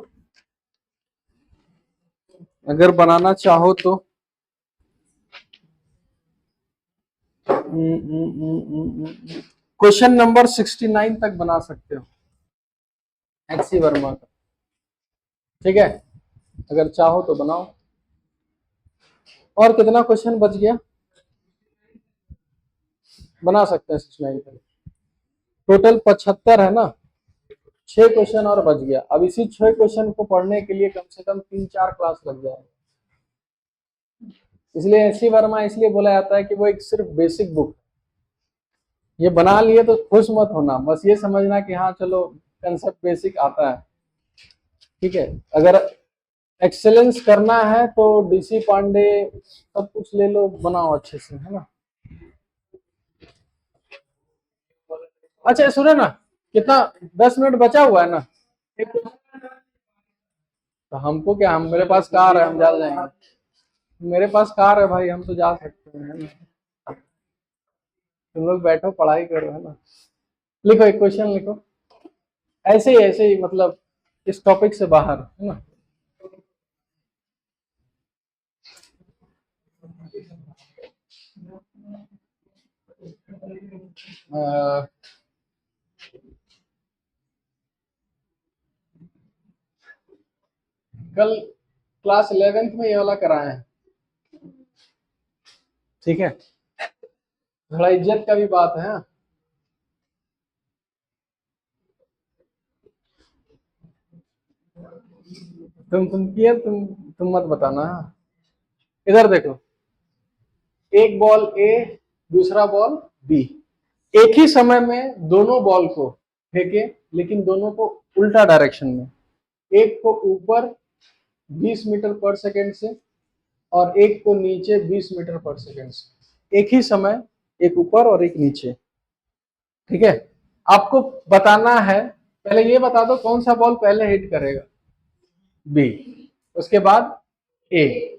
अगर बनाना चाहो तो। क्वेश्चन नंबर 69 तक बना सकते हो एच.सी. वर्मा का। ठीक है, अगर चाहो तो बनाओ। और कितना क्वेश्चन बच गया? बना सकते हैं 69 तक। टोटल 75 है ना? 6 क्वेश्चन और बच गया। अब इसी 6 क्वेश्चन को पढ़ने के लिए कम से कम 3-4 क्लास लग जाए। इसलिए एच.सी. वर्मा इसलिए बोला जाता है कि वो एक सिर्फ बेसिक बुक। ये बना लिए तो खुश मत होना, बस ये समझना कि हाँ चलो कंसेप्ट बेसिक आता है। ठीक है, अगर एक्सेलेंस करना है तो डीसी पांडे सब कुछ ले लो, बनाओ अच्छे से, है ना? अच्छा सुनो ना, कितना 10 मिनट बचा हुआ है ना? तो हमको क्या, हम मेरे पास कार है, हम जा जाएंगे। मेरे पास कार है भाई, हम तो जा सकते हैं, है ना? तुम लोग बैठो पढ़ाई करो, है ना? लिखो एक क्वेश्चन लिखो, ऐसे ही मतलब इस टॉपिक से बाहर, है ना? अ, कल क्लास 11th में ये वाला कराए हैं। ठीक है, थोड़ा इज्जत का भी बात है, हाँ? तुम किए, तुम मत बताना, हाँ? इधर देखो, एक बॉल ए, दूसरा बॉल बी, एक ही समय में दोनों बॉल को फेंके, लेकिन दोनों को उल्टा डायरेक्शन में। एक को ऊपर 20 मीटर पर सेकंड से और एक को नीचे 20 मीटर पर सेकंड से, एक ही समय, एक ऊपर और एक नीचे। ठीक है, आपको बताना है, पहले ये बता दो कौन सा बॉल पहले हिट करेगा? बी, उसके बाद ए।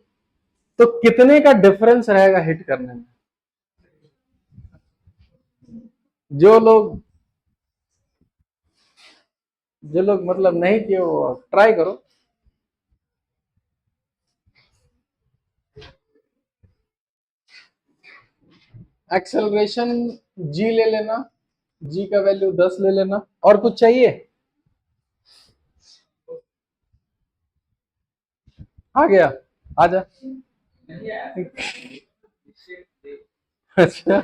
तो कितने का डिफरेंस रहेगा हिट करने में? जो लोग जो लोग मतलब नहीं किए वो ट्राई करो। एक्सेलरेशन जी ले लेना, जी का वैल्यू 10 ले लेना। और कुछ चाहिए? आ गया, आजा। अच्छा